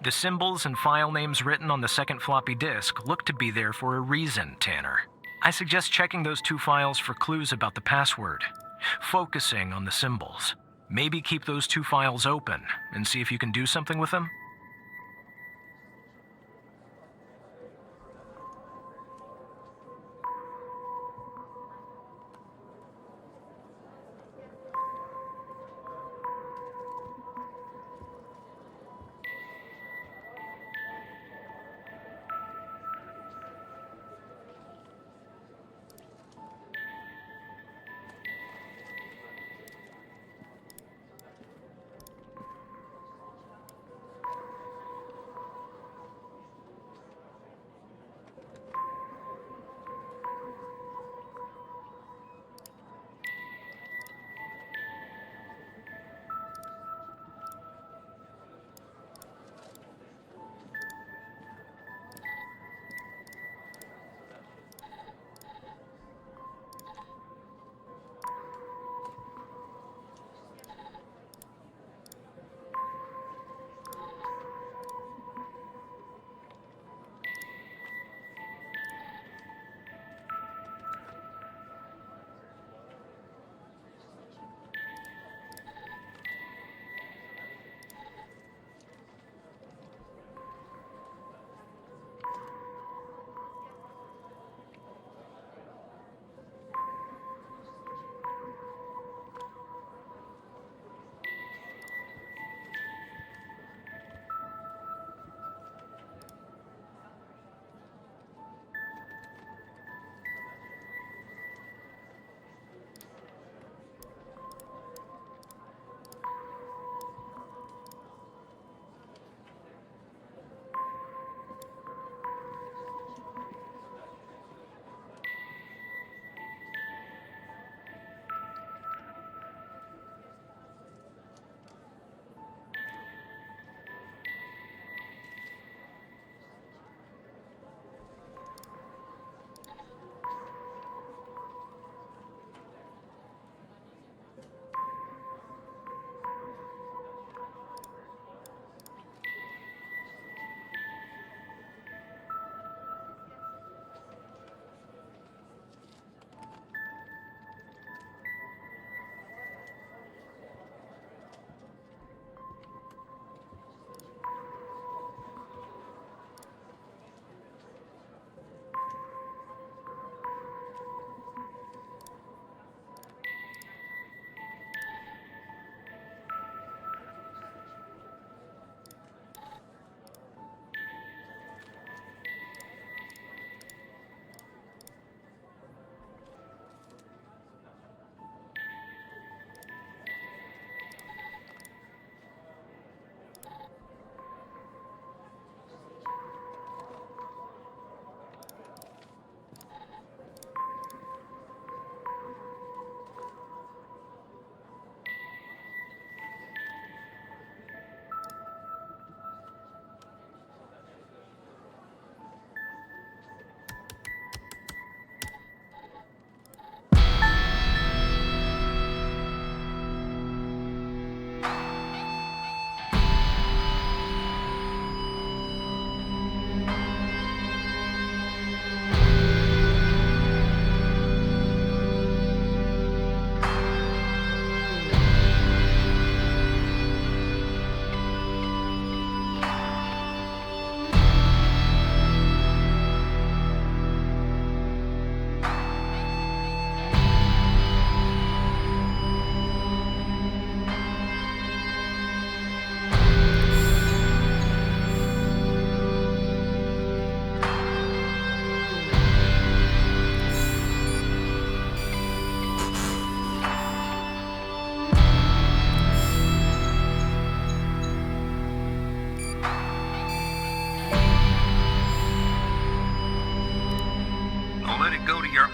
The symbols and file names written on the second floppy disk look to be there for a reason, Tanner. I suggest checking those 2 files for clues about the password, focusing on the symbols. Maybe keep those 2 files open and see if you can do something with them.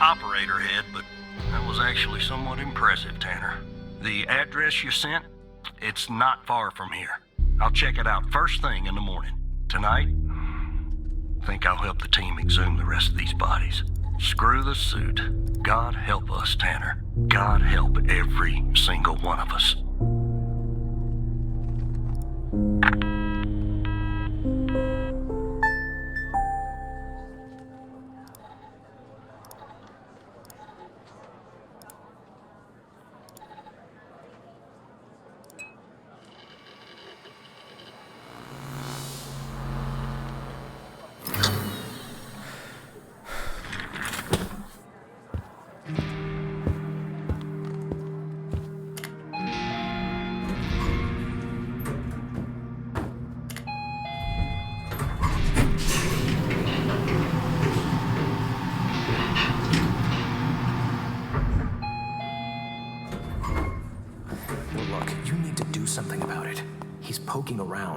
operator head, but that was actually somewhat impressive, Tanner. The address you sent, it's not far from here. I'll check it out first thing in the morning. Tonight, I think I'll help the team exhume the rest of these bodies. Screw the suit. God help us, Tanner. God help every single one of us.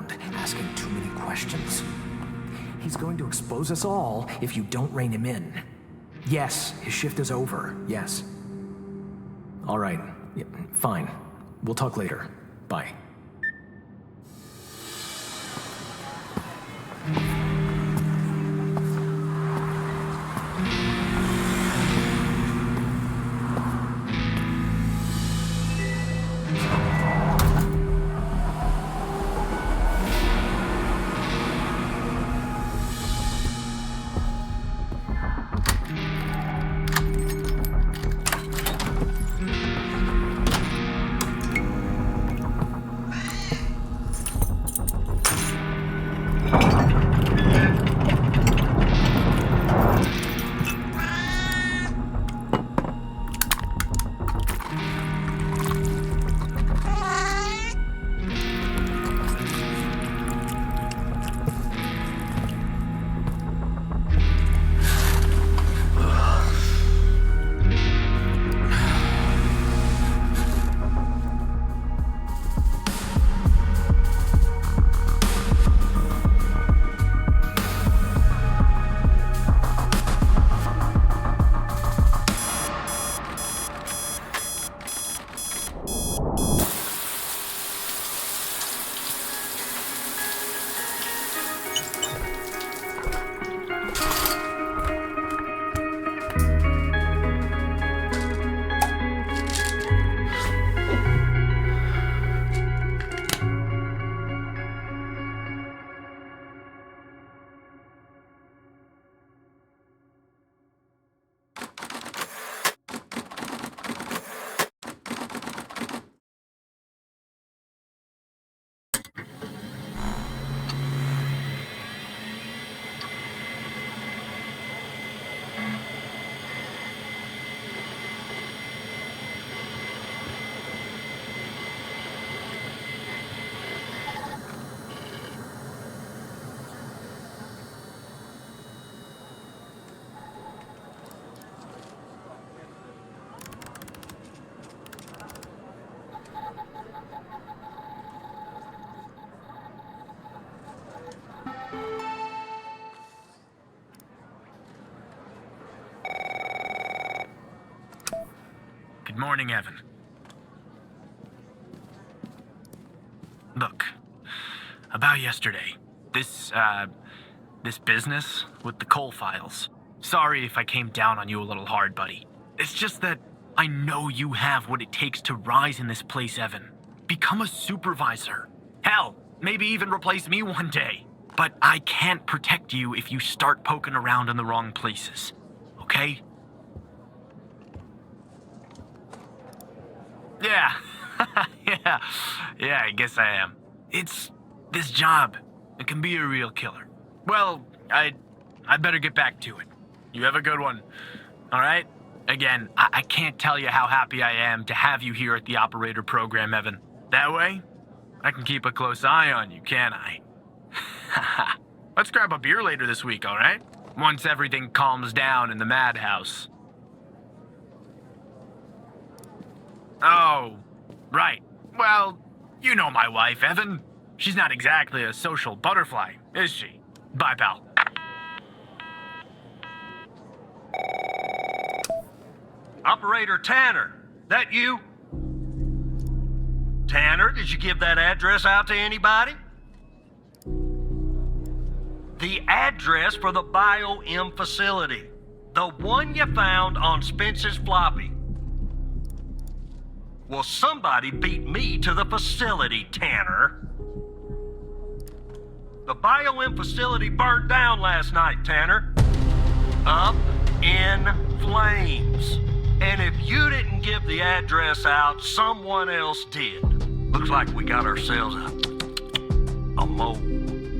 around, asking too many questions. He's going to expose us all if you don't rein him in. Yes, his shift is over, yes. All right, yeah, fine. We'll talk later. Bye. Good morning, Evan. Look, about yesterday, this business with the coal files. Sorry if I came down on you a little hard, buddy. It's just that I know you have what it takes to rise in this place, Evan. Become a supervisor. Hell, maybe even replace me one day. But I can't protect you if you start poking around in the wrong places. Okay? Yeah. Yeah, I guess I am. It's this job. It can be a real killer. Well, I better get back to it. You have a good one. All right? Again, I can't tell you how happy I am to have you here at the operator program, Evan. That way, I can keep a close eye on you, can't I? Let's grab a beer later this week, all right? Once everything calms down in the madhouse. Oh, right. Well, you know my wife, Evan. She's not exactly a social butterfly, is she? Bye, pal. Operator Tanner, that you? Tanner, did you give that address out to anybody? The address for the Bio-M facility. The one you found on Spence's floppy. Well, somebody beat me to the facility, Tanner. The Bio-M facility burned down last night, Tanner. Up in flames. And if you didn't give the address out, someone else did. Looks like we got ourselves a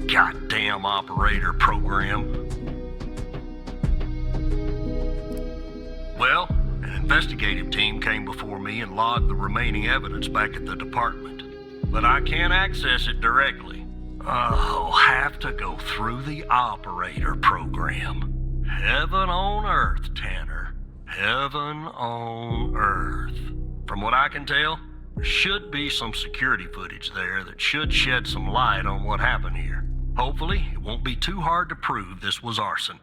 goddamn operator program. Well, an investigative team came before me and logged the remaining evidence back at the department. But I can't access it directly. I'll have to go through the operator program. Heaven on earth, Tanner. Heaven on earth. From what I can tell, There should be some security footage there that should shed some light on what happened here. Hopefully, it won't be too hard to prove this was arson.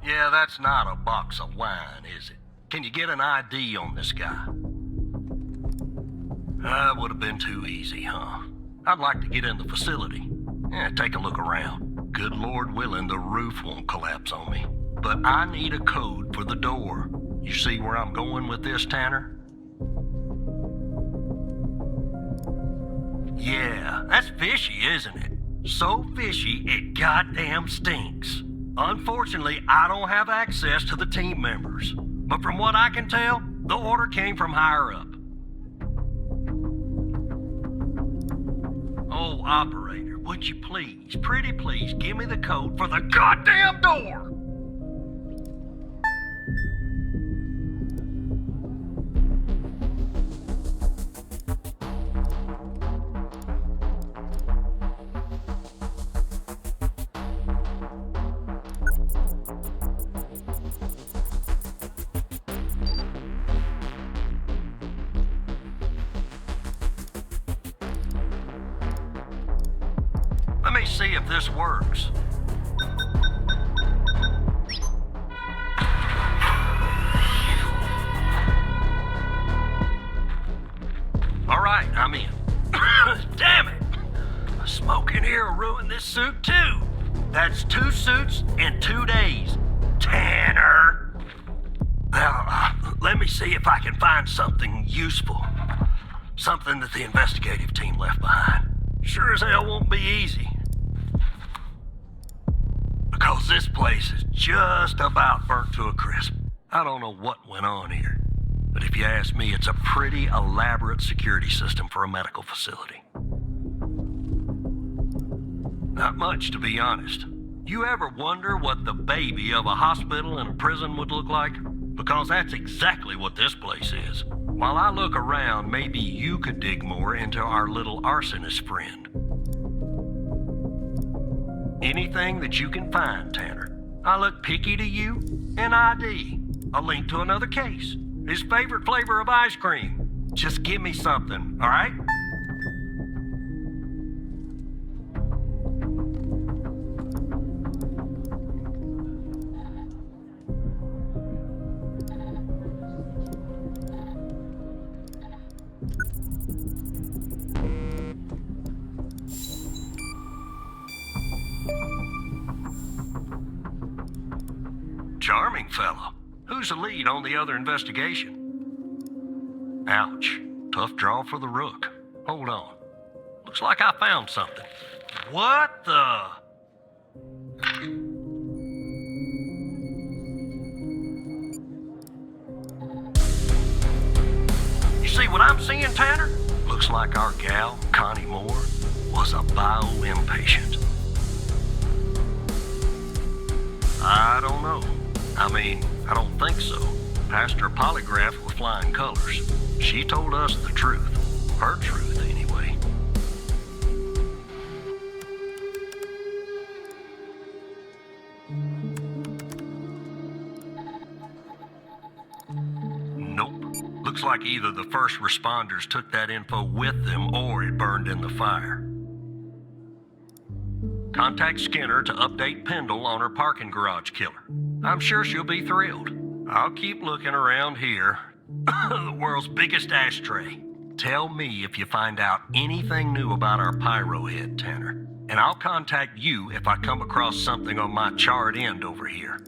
Yeah, that's not a box of wine, is it? Can you get an ID on this guy? That would have been too easy, huh? I'd like to get in the facility. Take a look around. Good Lord willing, the roof won't collapse on me. But I need a code for the door. You see where I'm going with this, Tanner? Yeah, that's fishy, isn't it? So fishy, it goddamn stinks. Unfortunately, I don't have access to the team members. But from what I can tell, the order came from higher up. Oh, operator, would you please, pretty please, give me the code for the goddamn door? Let me see if this works. All right, I'm in. Damn it! A smoke in here will ruin this suit too. That's 2 suits in 2 days. Tanner! Now, let me see if I can find something useful. Something that the investigative team left behind. Sure as hell won't be easy. Because this place is just about burnt to a crisp. I don't know what went on here. But if you ask me, it's a pretty elaborate security system for a medical facility. Not much, to be honest. You ever wonder what the baby of a hospital and a prison would look like? Because that's exactly what this place is. While I look around, maybe you could dig more into our little arsonist friend. Anything that you can find, Tanner. I look picky to you, an ID, a link to another case, his favorite flavor of ice cream. Just give me something, all right? Charming fellow. Who's the lead on the other investigation? Ouch. Tough draw for the rook. Hold on. Looks like I found something. What the? You see what I'm seeing, Tanner? Looks like our gal, Connie Moore, was a bio-impatient. I don't know. I mean, I don't think so. Passed her polygraph with flying colors. She told us the truth. Her truth, anyway. Nope. Looks like either the first responders took that info with them or it burned in the fire. Contact Skinner to update Pendle on her parking garage killer. I'm sure she'll be thrilled. I'll keep looking around here. The world's biggest ashtray. Tell me if you find out anything new about our pyro head, Tanner. And I'll contact you if I come across something on my charred end over here.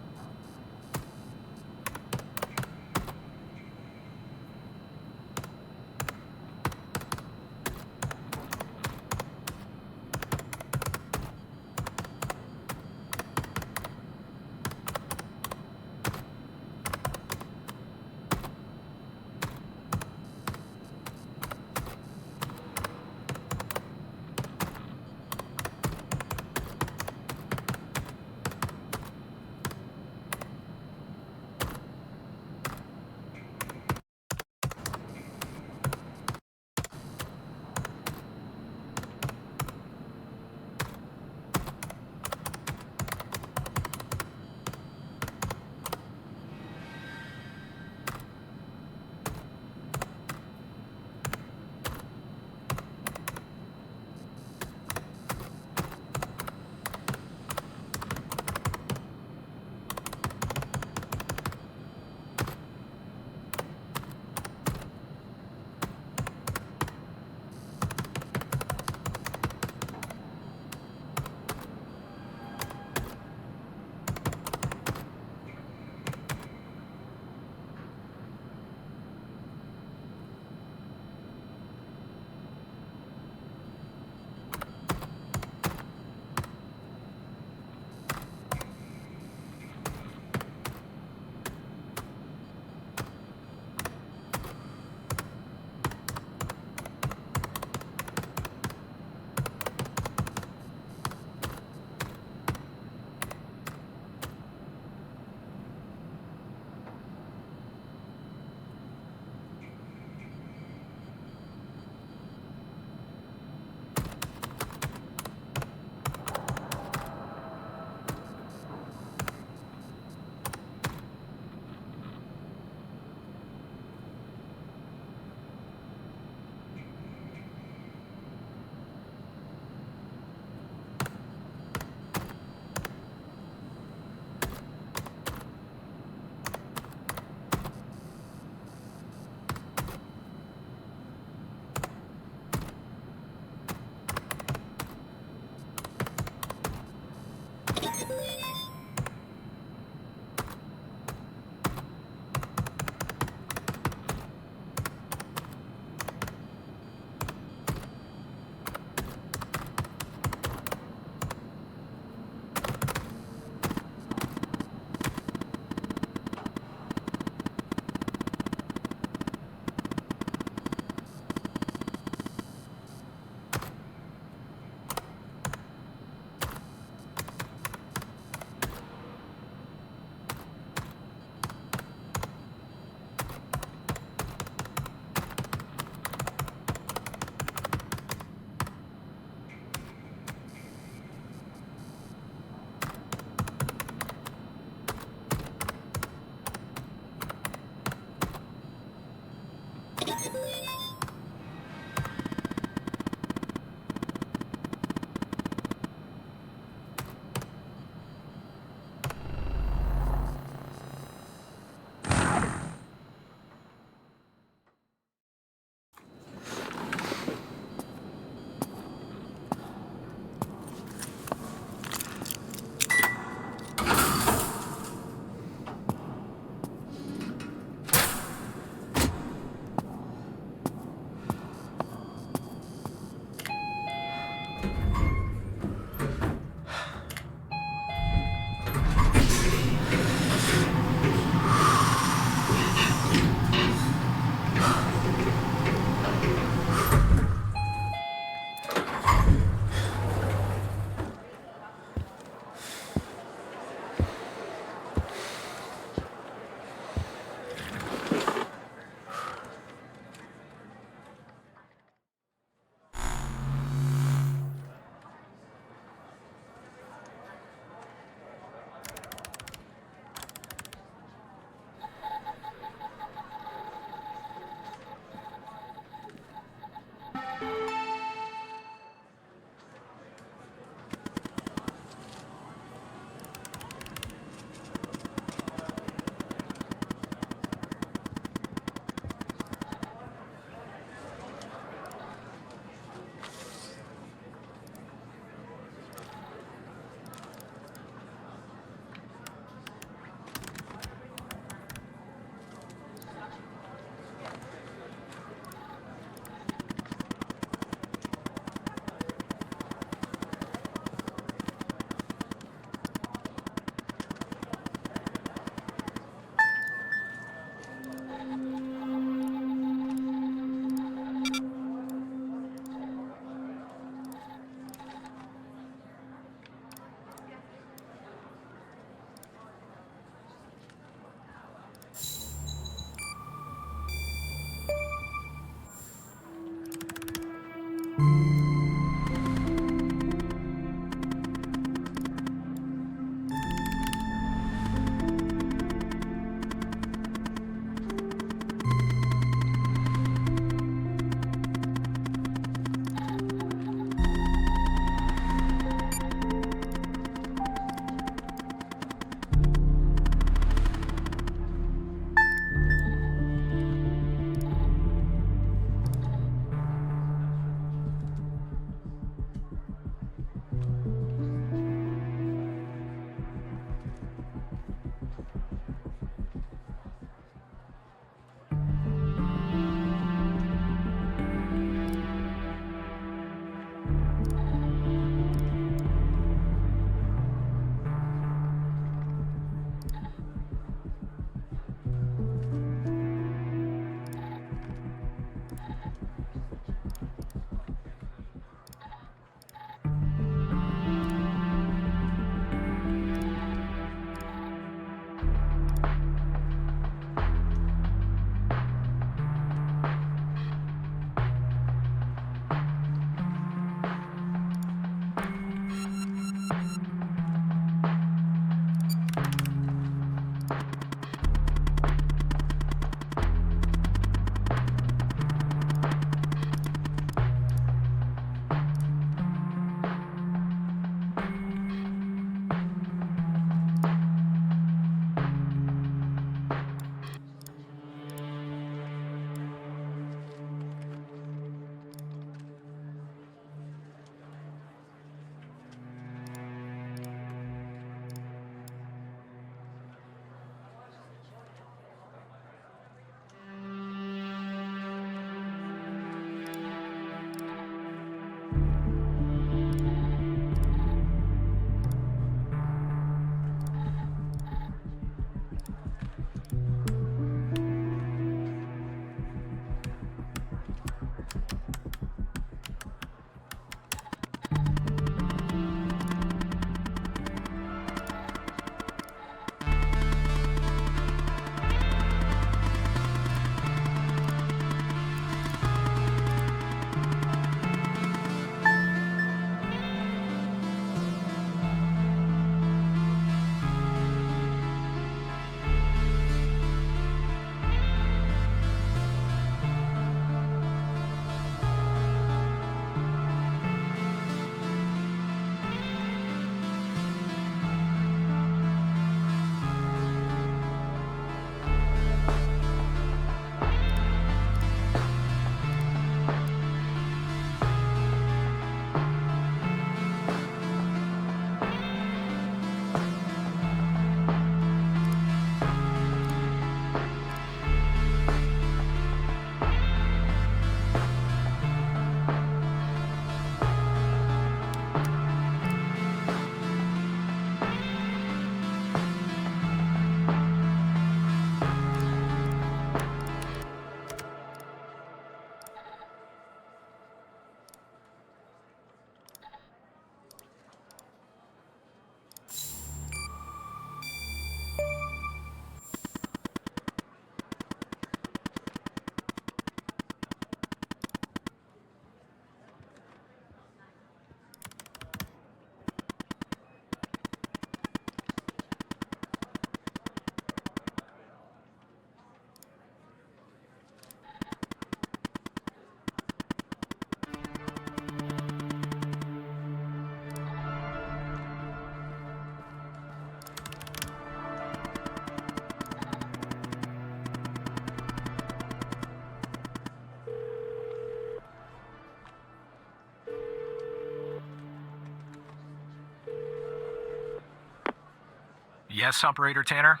Yes, Operator Tanner?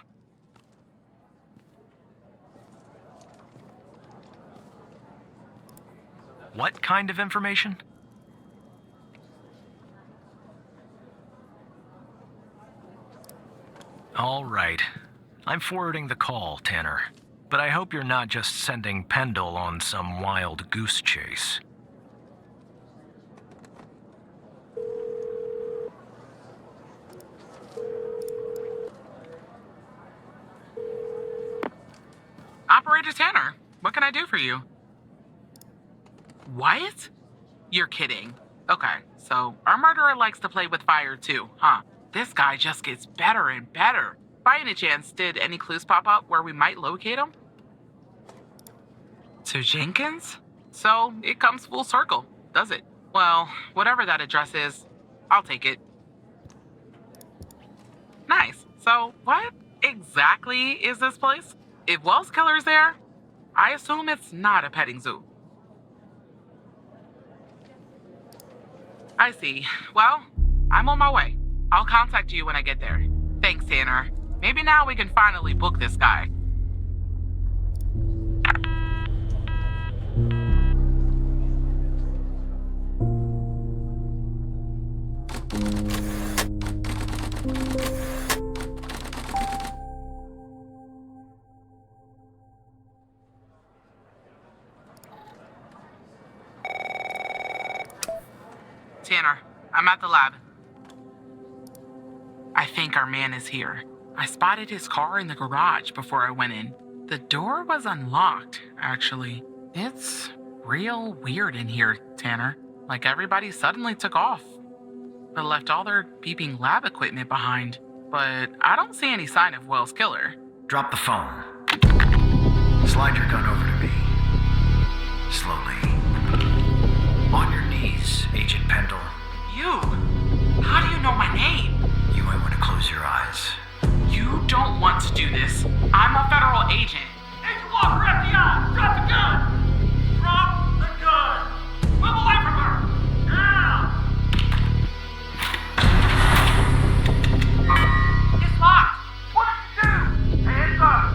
What kind of information? All right. I'm forwarding the call, Tanner. But I hope you're not just sending Pendle on some wild goose chase. Operator Tanner, what can I do for you? What? You're kidding. Okay, so our murderer likes to play with fire too, huh? This guy just gets better and better. By any chance, did any clues pop up where we might locate him? To Jenkins? So it comes full circle, does it? Well, whatever that address is, I'll take it. Nice. So what exactly is this place? If Wells Killer's there, I assume it's not a petting zoo. I see. Well, I'm on my way. I'll contact you when I get there. Thanks, Tanner. Maybe now we can finally book this guy. Tanner, I'm at the lab. I think our man is here. I spotted his car in the garage before I went in. The door was unlocked, actually. It's real weird in here, Tanner. Like everybody suddenly took off, but left all their beeping lab equipment behind. But I don't see any sign of Wells' killer. Drop the phone. Slide your gun over to me. Slowly. On your knees, Agent Pendle. You? How do you know my name? You might want to close your eyes. You don't want to do this. I'm a federal agent. Agent Walker, FBI! Drop the gun! Drop the gun! Move away from her! Now! It's locked. What did you do? Hands up!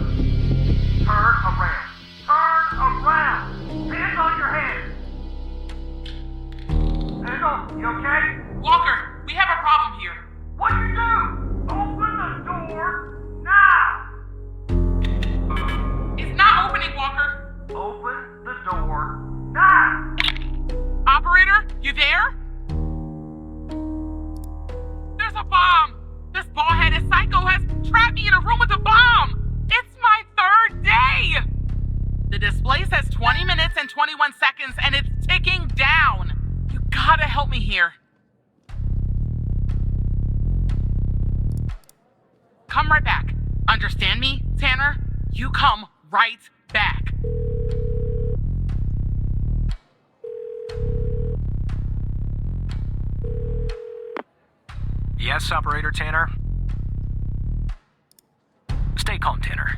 Turn around! Turn around! Hands on your head! Pendle, you okay? Walker, we have a problem here. What'd you do? Open the door now! It's not opening, Walker. Open the door now! Operator, you there? There's a bomb! This bald-headed psycho has trapped me in a room with a bomb! It's my third day! The display says 20 minutes and 21 seconds, and it's ticking down. You gotta help me here. Come right back. Understand me, Tanner? You come right back. Yes, Operator Tanner? Stay calm, Tanner.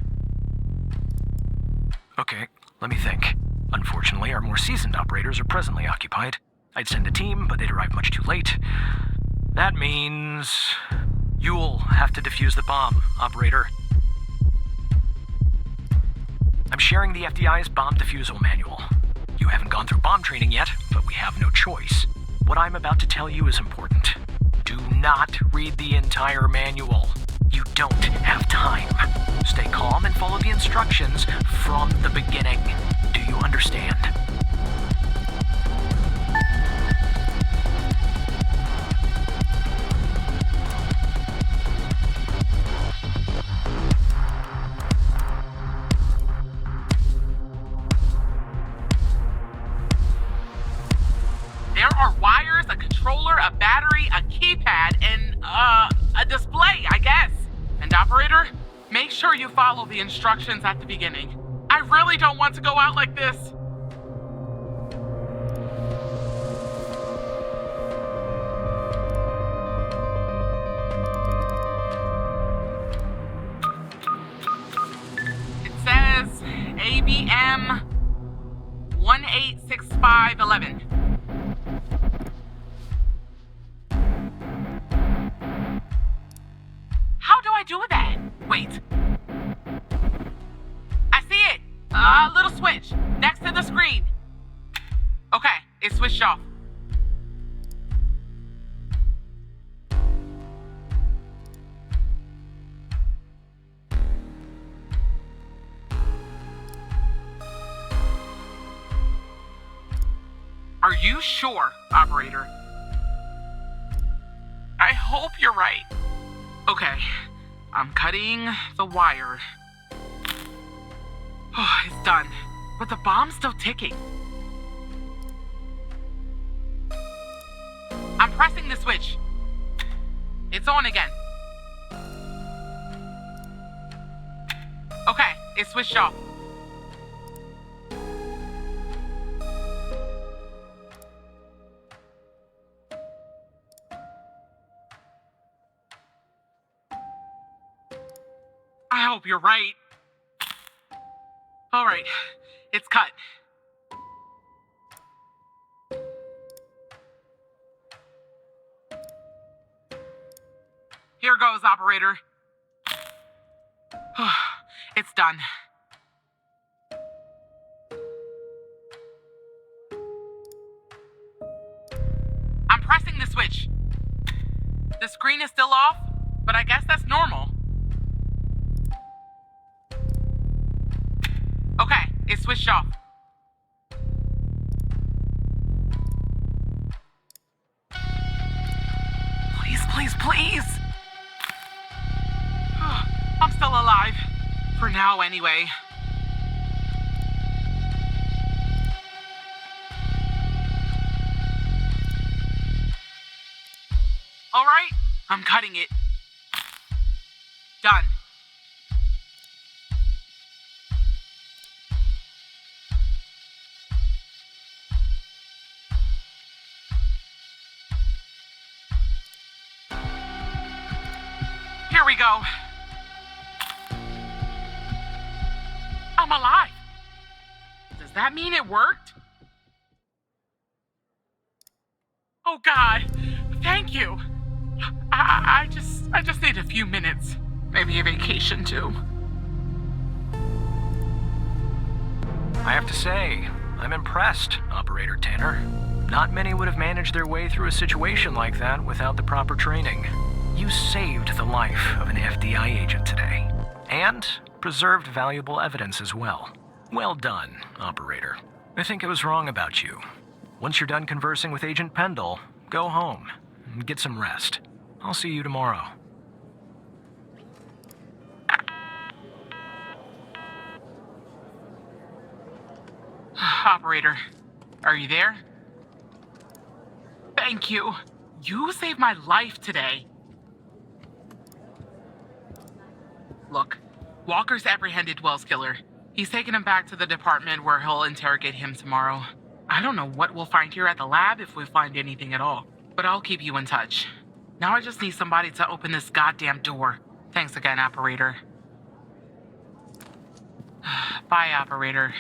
Okay, let me think. Unfortunately, our more seasoned operators are presently occupied. I'd send a team, but they'd arrive much too late. That means you'll have to defuse the bomb, Operator. I'm sharing the FDI's bomb defusal manual. You haven't gone through bomb training yet, but we have no choice. What I'm about to tell you is important. Do not read the entire manual. You don't have time. Stay calm and follow the instructions from the beginning. Do you understand? There are wires, a controller, a battery, a keypad, and, a display, I guess. And operator, make sure you follow the instructions at the beginning. I really don't want to go out like this. It says ABM 186511. How do I do that? Wait. I see it! A little switch next to the screen. Okay, it's switched off. Are you sure, operator? I hope you're right. Okay, I'm cutting the wire. Oh, it's done, but the bomb's still ticking. I'm pressing the switch. It's on again. Okay, it's switched off. I hope you're right. All right, it's cut. Here goes, operator. It's done. I'm pressing the switch. The screen is still off, but I guess that's normal. Okay, it's switched off. Please, please, please. I'm still alive. For now, anyway. All right, I'm cutting it. Done. Here we go. I'm alive. Does that mean it worked? Oh God, thank you. I just need a few minutes. Maybe a vacation too. I have to say, I'm impressed, Operator Tanner. Not many would have managed their way through a situation like that without the proper training. You saved the life of an FBI agent today, and preserved valuable evidence as well. Well done, Operator. I think I was wrong about you. Once you're done conversing with Agent Pendle, go home and get some rest. I'll see you tomorrow. Operator, are you there? Thank you. You saved my life today. Look, Walker's apprehended Wells' killer. He's taken him back to the department where he'll interrogate him tomorrow. I don't know what we'll find here at the lab if we find anything at all, but I'll keep you in touch. Now I just need somebody to open this goddamn door. Thanks again, Operator. Bye, Operator.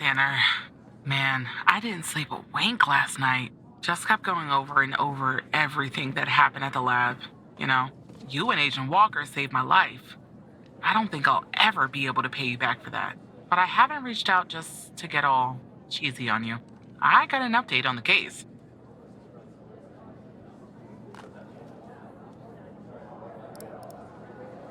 Tanner. Man, I didn't sleep a wink last night. Just kept going over and over everything that happened at the lab. You know, you and Agent Walker saved my life. I don't think I'll ever be able to pay you back for that. But I haven't reached out just to get all cheesy on you. I got an update on the case.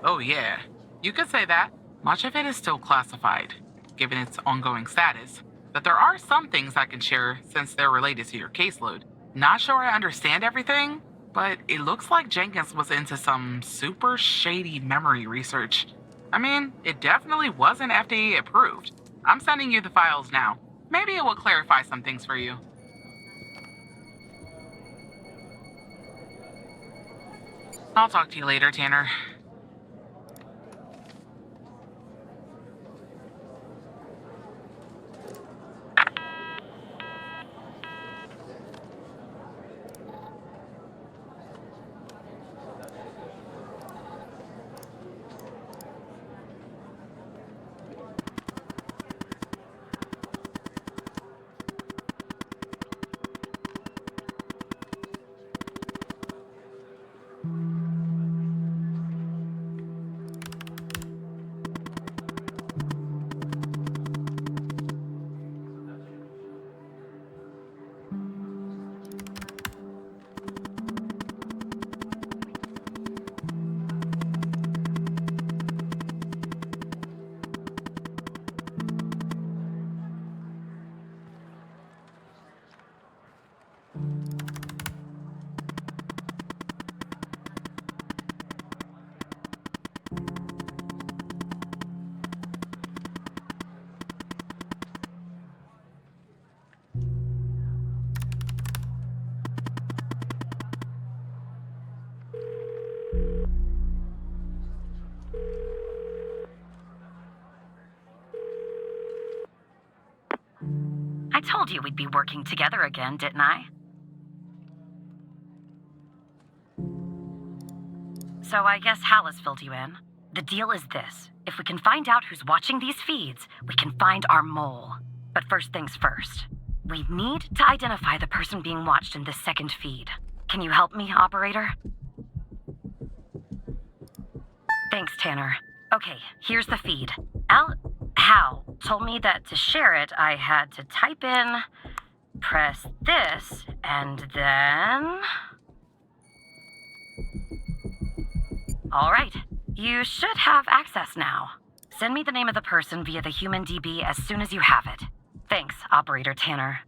Oh yeah, you could say that. Much of it is still classified, given its ongoing status. But there are some things I can share since they're related to your caseload. Not sure I understand everything, but it looks like Jenkins was into some super shady memory research. I mean, it definitely wasn't FDA approved. I'm sending you the files now. Maybe it will clarify some things for you. I'll talk to you later, Tanner. I told you we'd be working together again, didn't I? So I guess Hal has filled you in. The deal is this. If we can find out who's watching these feeds, we can find our mole. But first things first. We need to identify the person being watched in this second feed. Can you help me, operator? Thanks, Tanner. Okay, here's the feed. Hal told me that to share it, I had to type in, press this, and then... All right, you should have access now. Send me the name of the person via the human DB as soon as you have it. Thanks, Operator Tanner.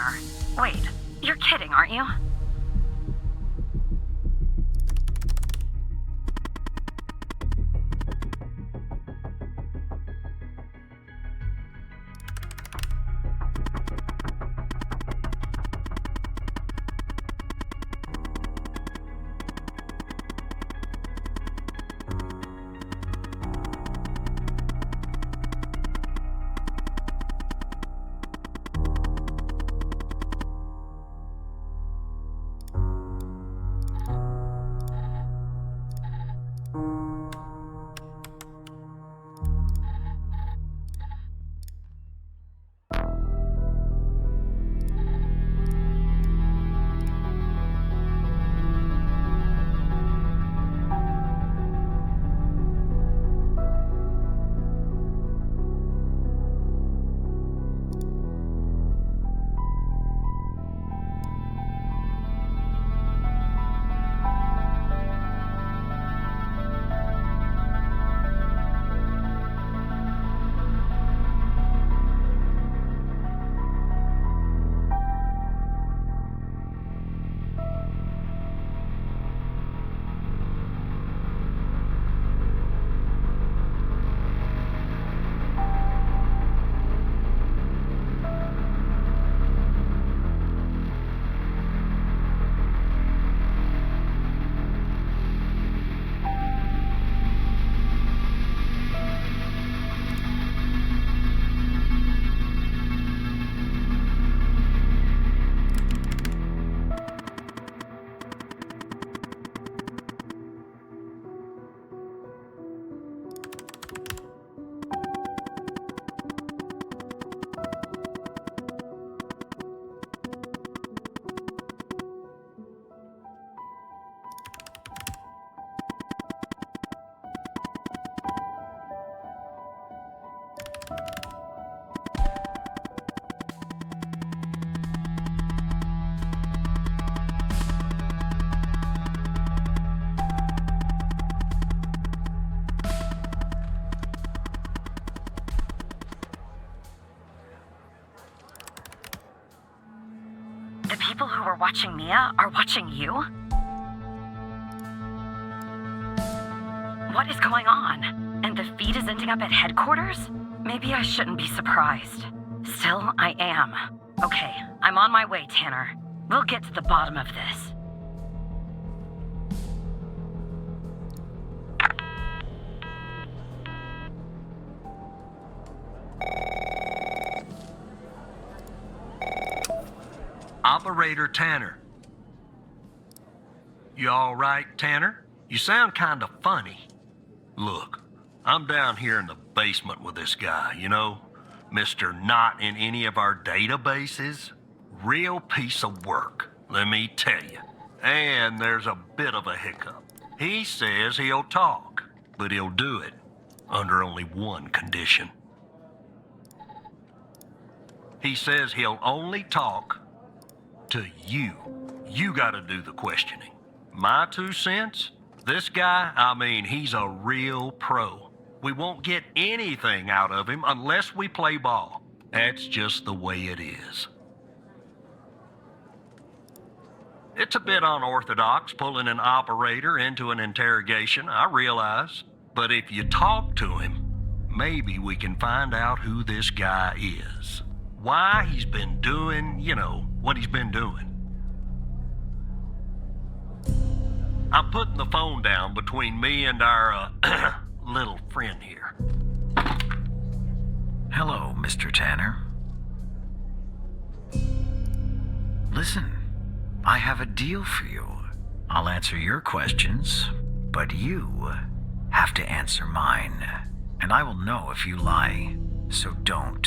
Tanner. Wait, you're kidding, aren't you? The people who were watching Mia are watching you? What is going on? And the feed is ending up at headquarters? Maybe I shouldn't be surprised. Still, I am. Okay, I'm on my way, Tanner. We'll get to the bottom of this. Operator Tanner. You all right, Tanner? You sound kind of funny. Look, I'm down here in the basement with this guy, you know? Mr. Not in any of our databases. Real piece of work, let me tell you. And there's a bit of a hiccup. He says he'll talk, but he'll do it under only one condition. He says he'll only talk to you. You gotta do the questioning. My 2 cents? This guy, I mean, he's a real pro. We won't get anything out of him unless we play ball. That's just the way it is. It's a bit unorthodox pulling an operator into an interrogation, I realize. But if you talk to him, maybe we can find out who this guy is. Why he's been doing, you know, what he's been doing. I'm putting the phone down between me and our, little friend here. Hello, Mr. Tanner. Listen, I have a deal for you. I'll answer your questions, but you have to answer mine. And I will know if you lie, so don't.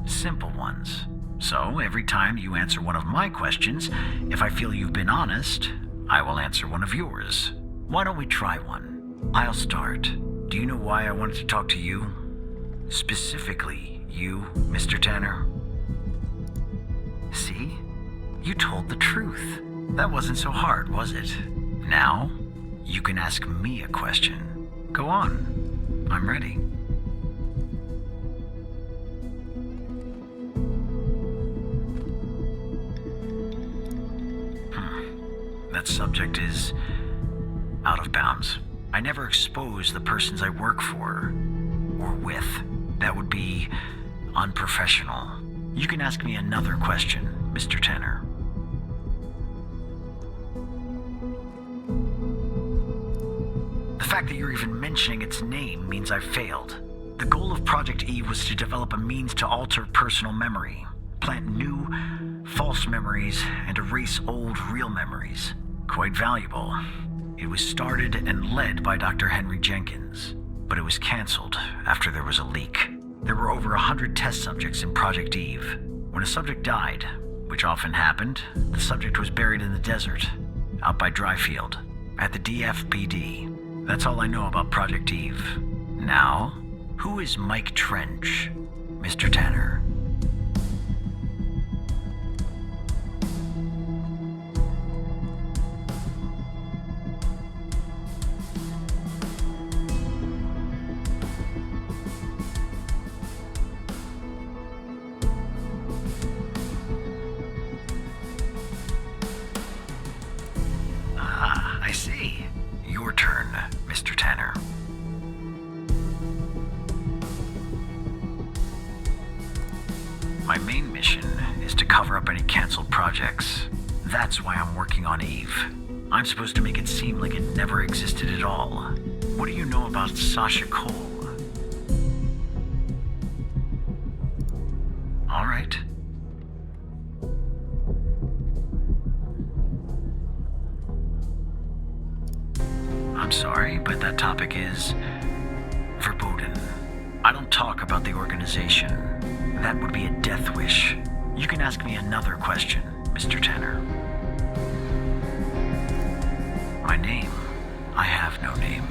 Simple ones. So, every time you answer one of my questions, if I feel you've been honest, I will answer one of yours. Why don't we try one? I'll start. Do you know why I wanted to talk to you? Specifically, you, Mr. Tanner? See? You told the truth. That wasn't so hard, was it? Now, you can ask me a question. Go on. I'm ready. That subject is out of bounds. I never expose the persons I work for or with. That would be unprofessional. You can ask me another question, Mr. Tanner. The fact that you're even mentioning its name means I've failed. The goal of Project Eve was to develop a means to alter personal memory, plant new, false memories, and erase old, real memories. Quite valuable. It was started and led by Dr. Henry Jenkins, but it was canceled after there was a leak. There were over 100 test subjects in Project Eve. When a subject died, which often happened, the subject was buried in the desert, out by Dryfield, at the DFPD. That's all I know about Project Eve. Now, who is Mike Trench, Mr. Tanner? I see. Your turn, Mr. Tanner. My main mission is to cover up any canceled projects. That's why I'm working on Eve. I'm supposed to make it seem like it never existed at all. What do you know about Sasha Cole? All right. I'm sorry, but that topic is verboten. I don't talk about the organization. That would be a death wish. You can ask me another question, Mr. Tanner. My name? I have no name.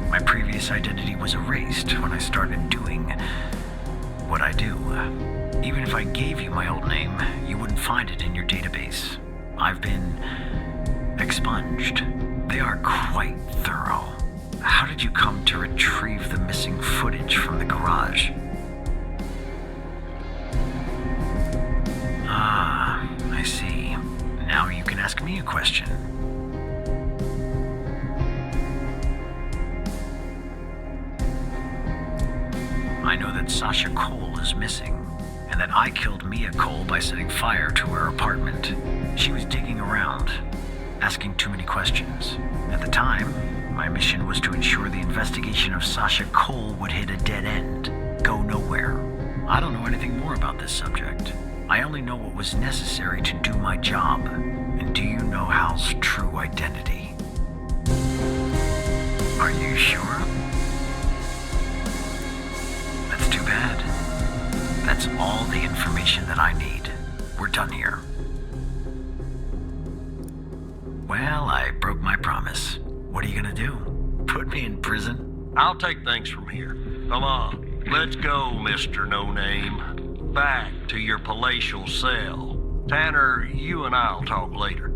My previous identity was erased when I started doing what I do. Even if I gave you my old name, you wouldn't find it in your database. I've been expunged. They are quite thorough. How did you come to retrieve the missing footage from the garage? Ah, I see. Now you can ask me a question. I know that Sasha Cole is missing, and that I killed Mia Cole by setting fire to her apartment. She was digging around, asking too many questions. At the time, my mission was to ensure the investigation of Sasha Cole would hit a dead end, go nowhere. I don't know anything more about this subject. I only know what was necessary to do my job. And do you know Hal's true identity? Are you sure? That's too bad. That's all the information that I need. We're done here. Well, I broke my promise. What are you gonna do? Put me in prison? I'll take things from here. Come on, let's go, Mr. No Name. Back to your palatial cell. Tanner, you and I'll talk later.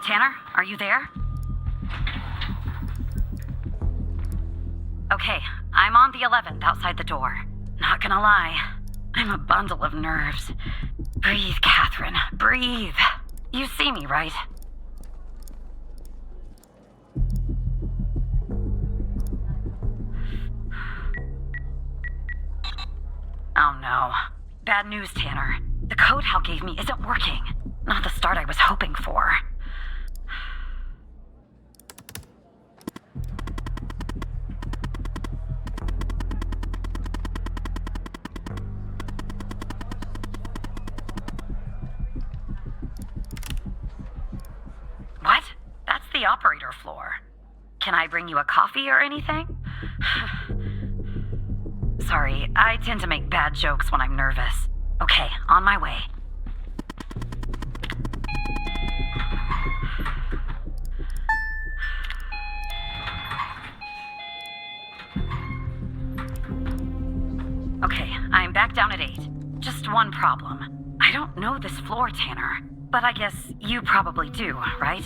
Tanner, are you there? Okay, I'm on the 11th outside the door. Not gonna lie, I'm a bundle of nerves. Breathe, Catherine, breathe. You see me, right? Oh no. Bad news, Tanner. The code Hal gave me isn't working. Not the start I was hoping for. What? That's the operator floor. Can I bring you a coffee or anything? Sorry, I tend to make bad jokes when I'm nervous. Okay, on my way. Okay, I'm back down at 8. Just one problem. I don't know this floor, Tanner. But I guess you probably do, right?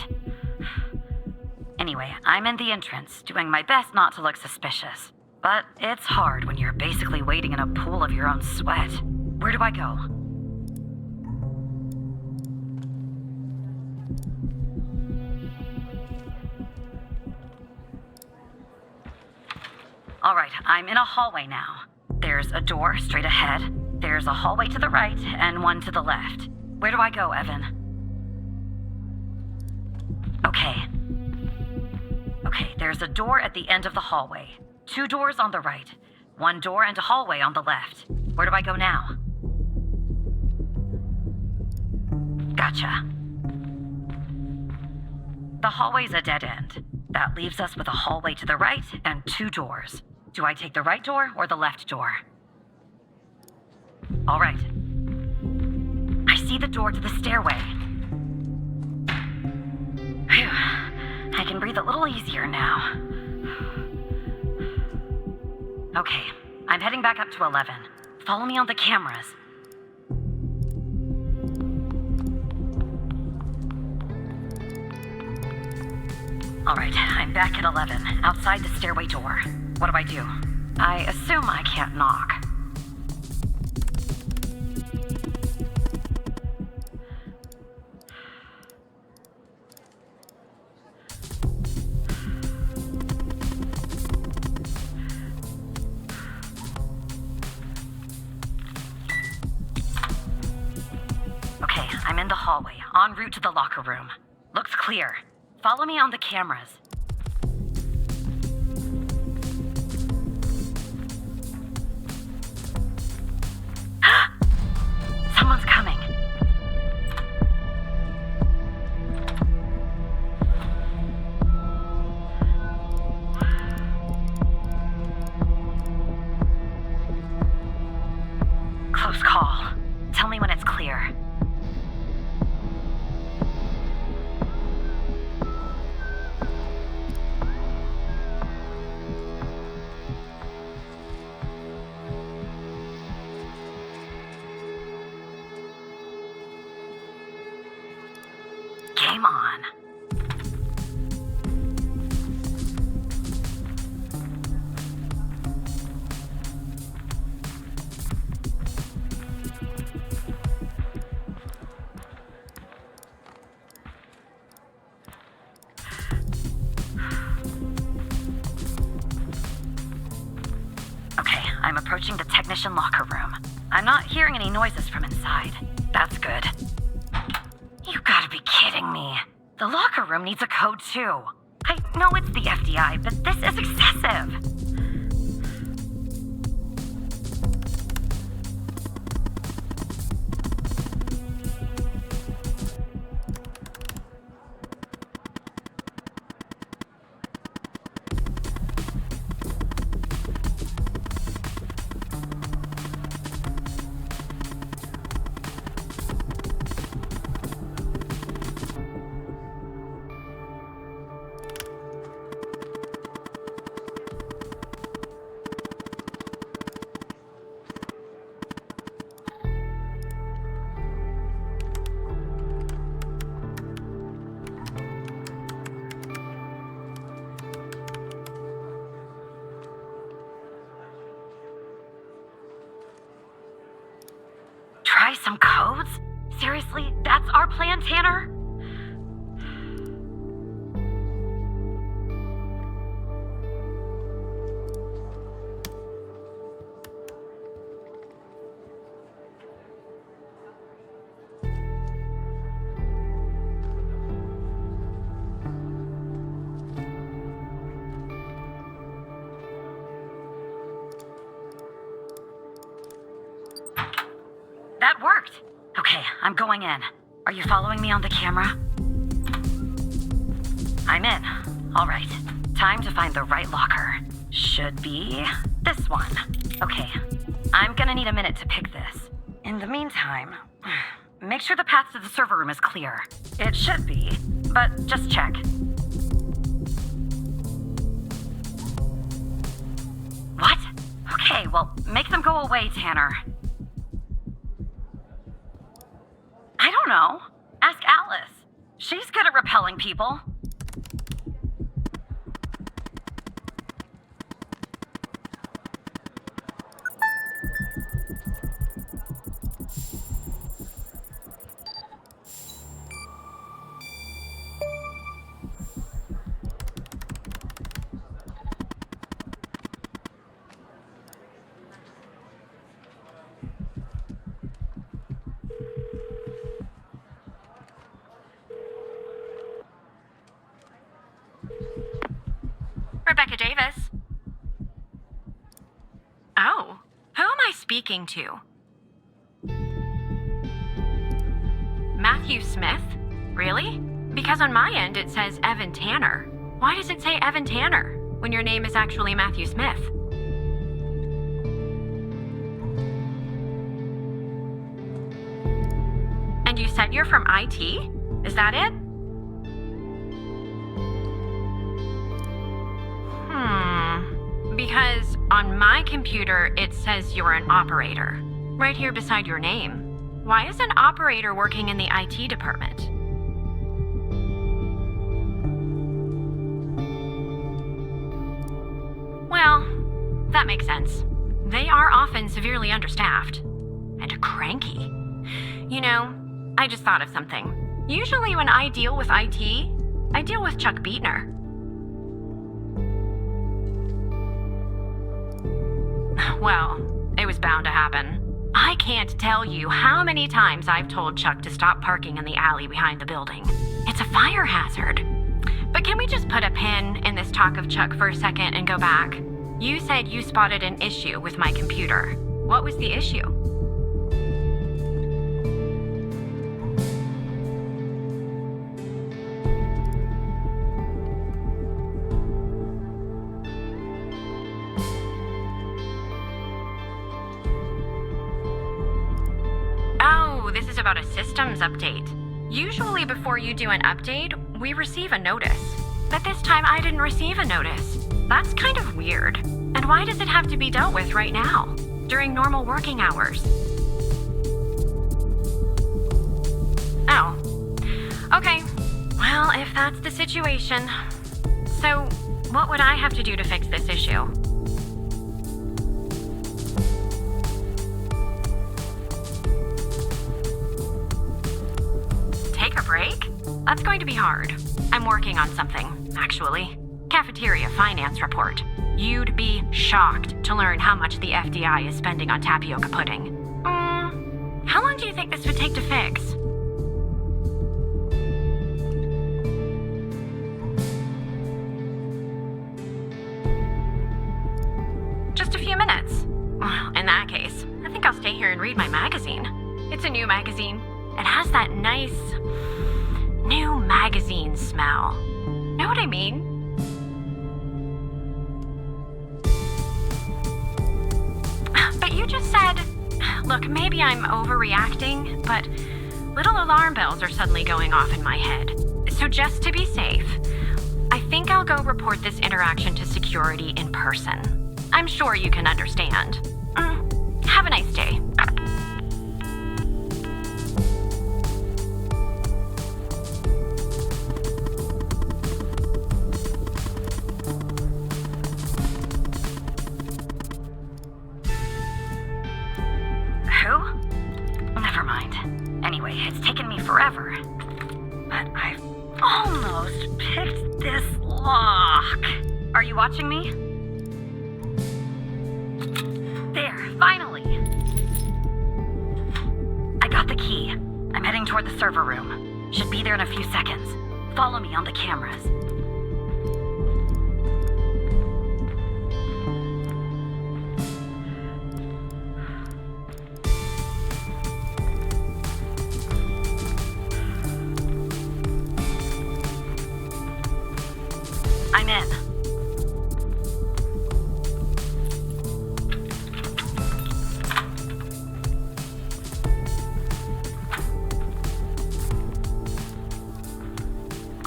Anyway, I'm in the entrance, doing my best not to look suspicious. But it's hard when you're basically waiting in a pool of your own sweat. Where do I go? Alright, I'm in a hallway now. There's a door straight ahead, there's a hallway to the right, and one to the left. Where do I go, Evan? Okay, there's a door at the end of the hallway. 2 doors on the right. 1 door and a hallway on the left. Where do I go now? Gotcha. The hallway's a dead end. That leaves us with a hallway to the right and 2 doors. Do I take the right door or the left door? All right. I see the door to the stairway. Phew. I can breathe a little easier now. Okay, I'm heading back up to 11. Follow me on the cameras. All right, I'm back at 11, outside the stairway door. What do I do? I assume I can't knock. Okay, I'm in the hallway, en route to the locker room. Looks clear. Follow me on the cameras. Someone's coming. Close call. Tell me when it's clear. Game on. Okay, I'm approaching the technician locker room. I'm not hearing any noises from inside. That's good. You gotta be kidding me. The locker room needs a code too. I know it's the FDI, but this is excessive. try some codes? Seriously, that's our plan, Tanner? That worked. Okay, I'm going in. Are you following me on the camera? I'm in. All right. Time to find the right locker. Should be this one. Okay. I'm gonna need a minute to pick this. In the meantime, make sure the path to the server room is clear. It should be, but just check. What? Okay, well, make them go away, Tanner. I don't know. Ask Alice. She's good at repelling people. Rebecca Davis. Oh, who am I speaking to? Matthew Smith? Really? Because on my end it says Evan Tanner. Why does it say Evan Tanner when your name is actually Matthew Smith? And you said you're from IT? Is that it? Because on my computer, it says you're an operator, right here beside your name. Why is an operator working in the IT department? Well, that makes sense. They are often severely understaffed. And cranky. You know, I just thought of something. Usually when I deal with IT, I deal with Chuck Beatner. Well, it was bound to happen. I can't tell you how many times I've told Chuck to stop parking in the alley behind the building. It's a fire hazard. But can we just put a pin in this talk of Chuck for a second and go back? You said you spotted an issue with my computer. What was the issue? This is about a systems update. Usually before you do an update, we receive a notice. But this time I didn't receive a notice. That's kind of weird. And why does it have to be dealt with right now, during normal working hours? Oh. Okay. Well, if that's the situation. So, what would I have to do to fix this issue? Break? That's going to be hard. I'm working on something, actually. Cafeteria finance report. You'd be shocked to learn how much the FDI is spending on tapioca pudding. How long do you think this would take to fix? Just a few minutes. In that case, I think I'll stay here and read my magazine. It's a new magazine. It has that nice, new magazine smell. Know what I mean? But you just said, look, maybe I'm overreacting, but little alarm bells are suddenly going off in my head. So just to be safe, I think I'll go report this interaction to security in person. I'm sure you can understand. Have a nice day. Anyway, it's taken me forever. But I've almost picked this lock. Are you watching me? There, finally! I got the key. I'm heading toward the server room. Should be there in a few seconds. Follow me on the cameras. I'm in.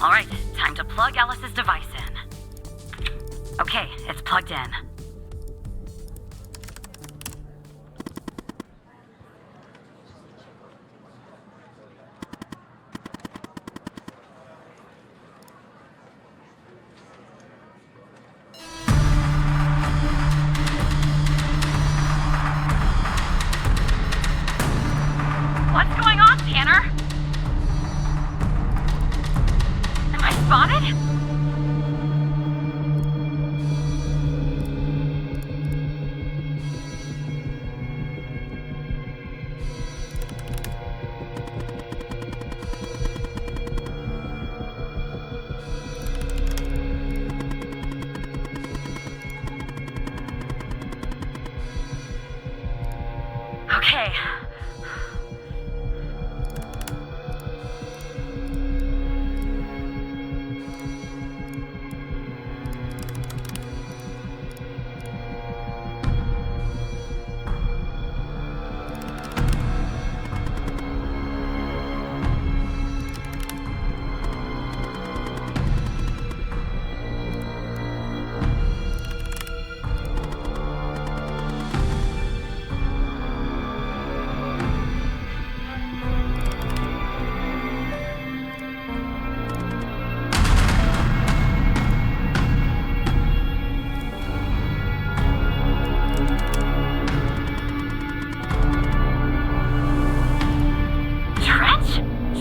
All right, time to plug Alice's device in. Okay, it's plugged in. What's going on, Tanner? Am I spotted? Okay.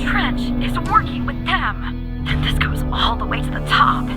Trench is working with them. And this goes all the way to the top.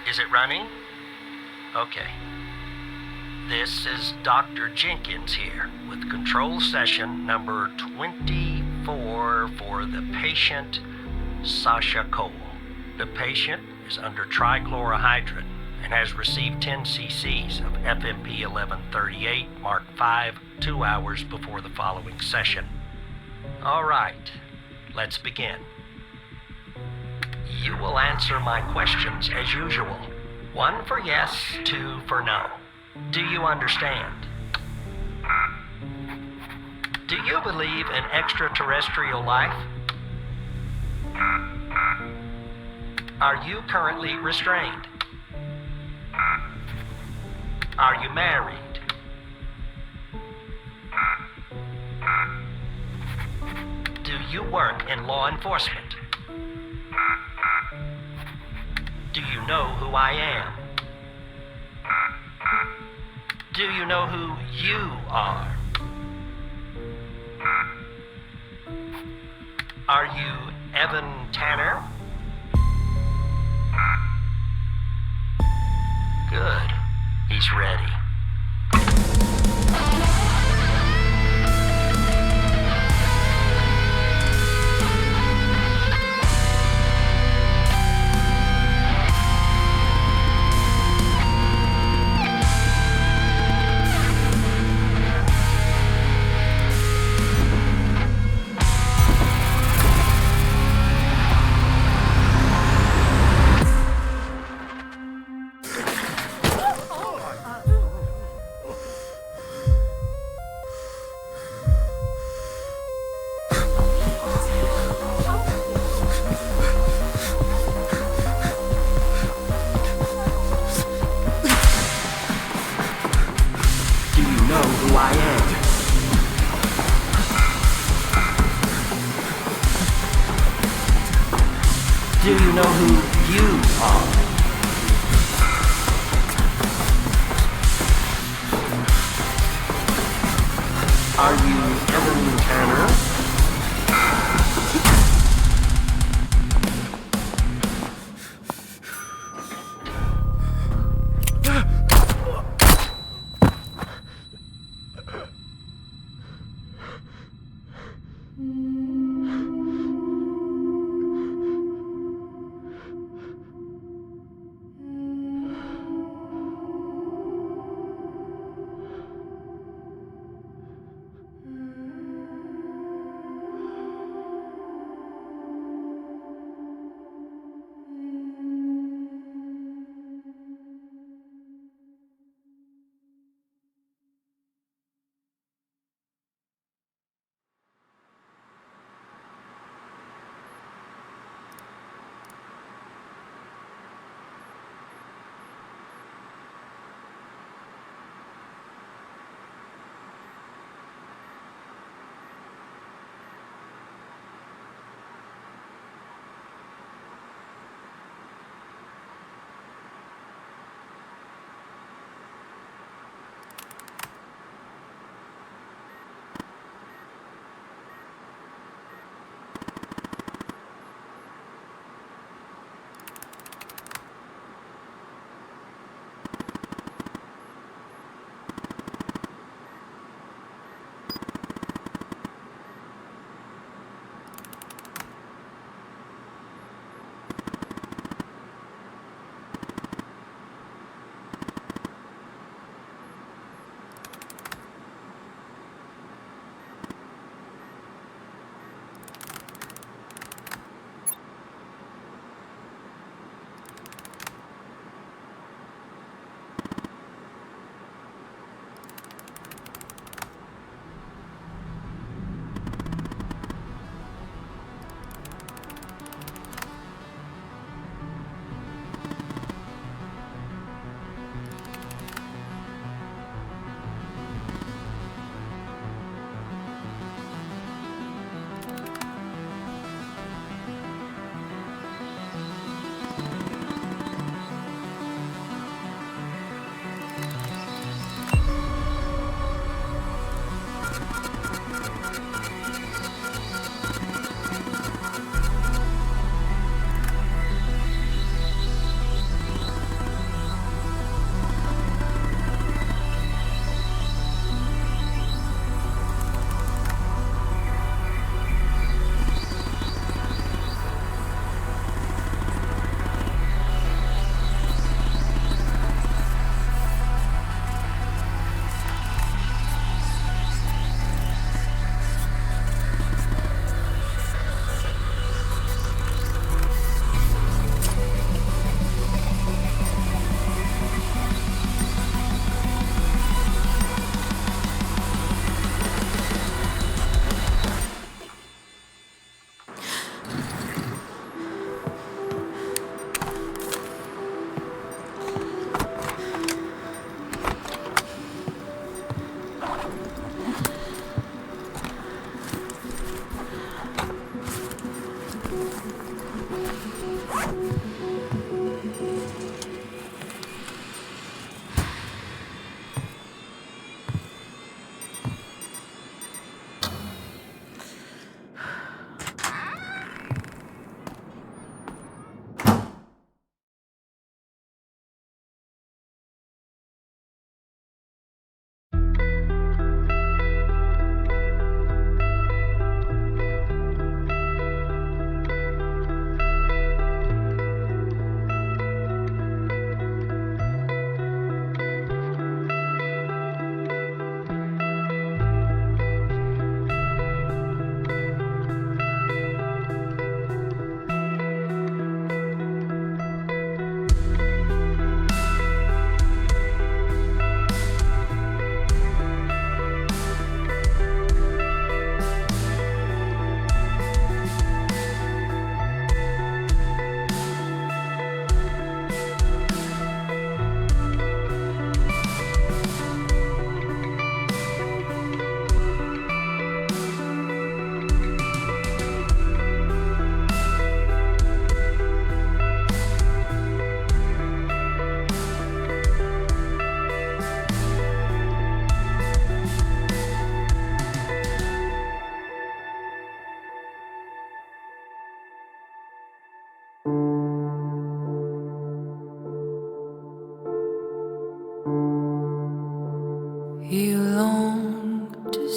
Is it running? Okay. This is Dr. Jenkins here with control session number 24 for the patient Sasha Cole. The patient is under trichlorohydrin and has received 10 cc's of FMP 1138 Mark V 2 hours before the following session. All right, let's begin. You will answer my questions as usual. 1 for yes, 2 for no. Do you understand? Do you believe in extraterrestrial life? Are you currently restrained? Are you married? Do you work in law enforcement? Do you know who I am? Do you know who you are? Are you Evan Tanner? Good. He's ready. Do you know who you are? Are you Evan Tanner?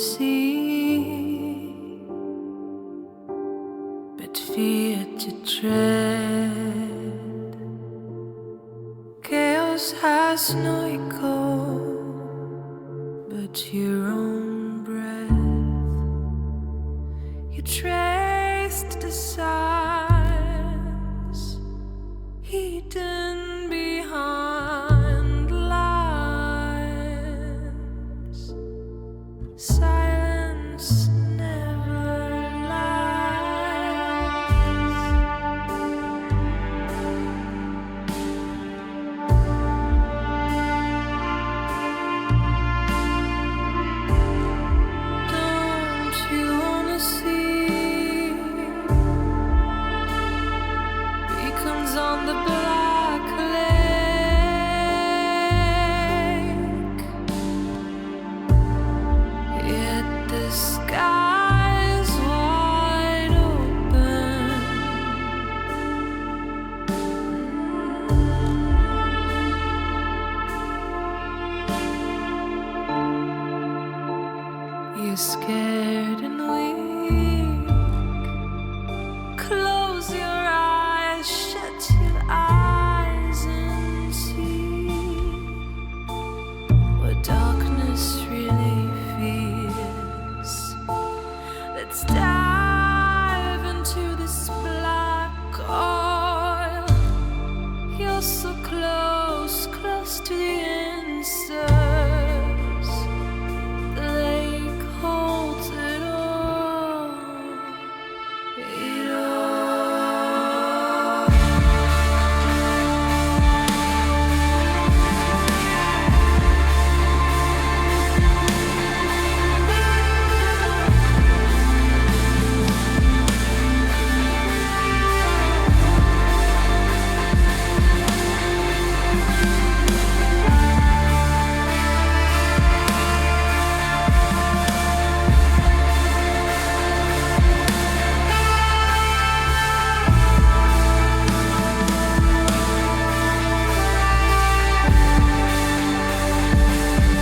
see, but fear to tread. Chaos has no echo, but your own breath. You traced the signs hidden behind lines. Silence never lies. Don't you wanna see beacons on the black lake? Yet the sky's wide open. You're scared and weak. Close your eyes, shut your eyes and see what darkness really feels. Let's dive into this black oil. You're so close, close to the answers. The lake holds it all. It all.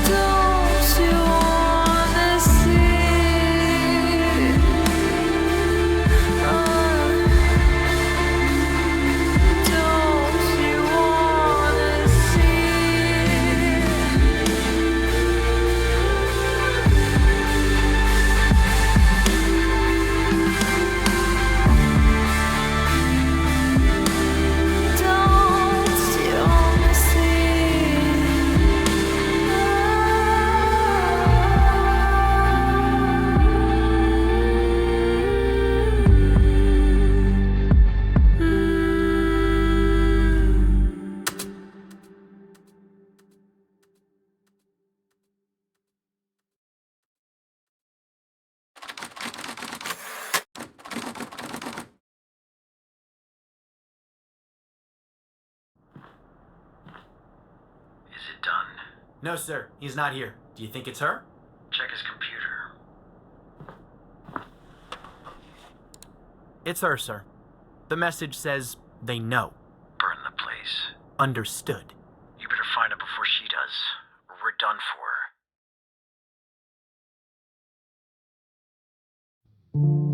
Don't you wanna see? Don't you wanna see? Don't you wanna Is it done? No, sir. He's not here. Do you think it's her? Check his computer. It's her, sir. The message says they know. Burn the place. Understood. You better find it before she does, or we're done for.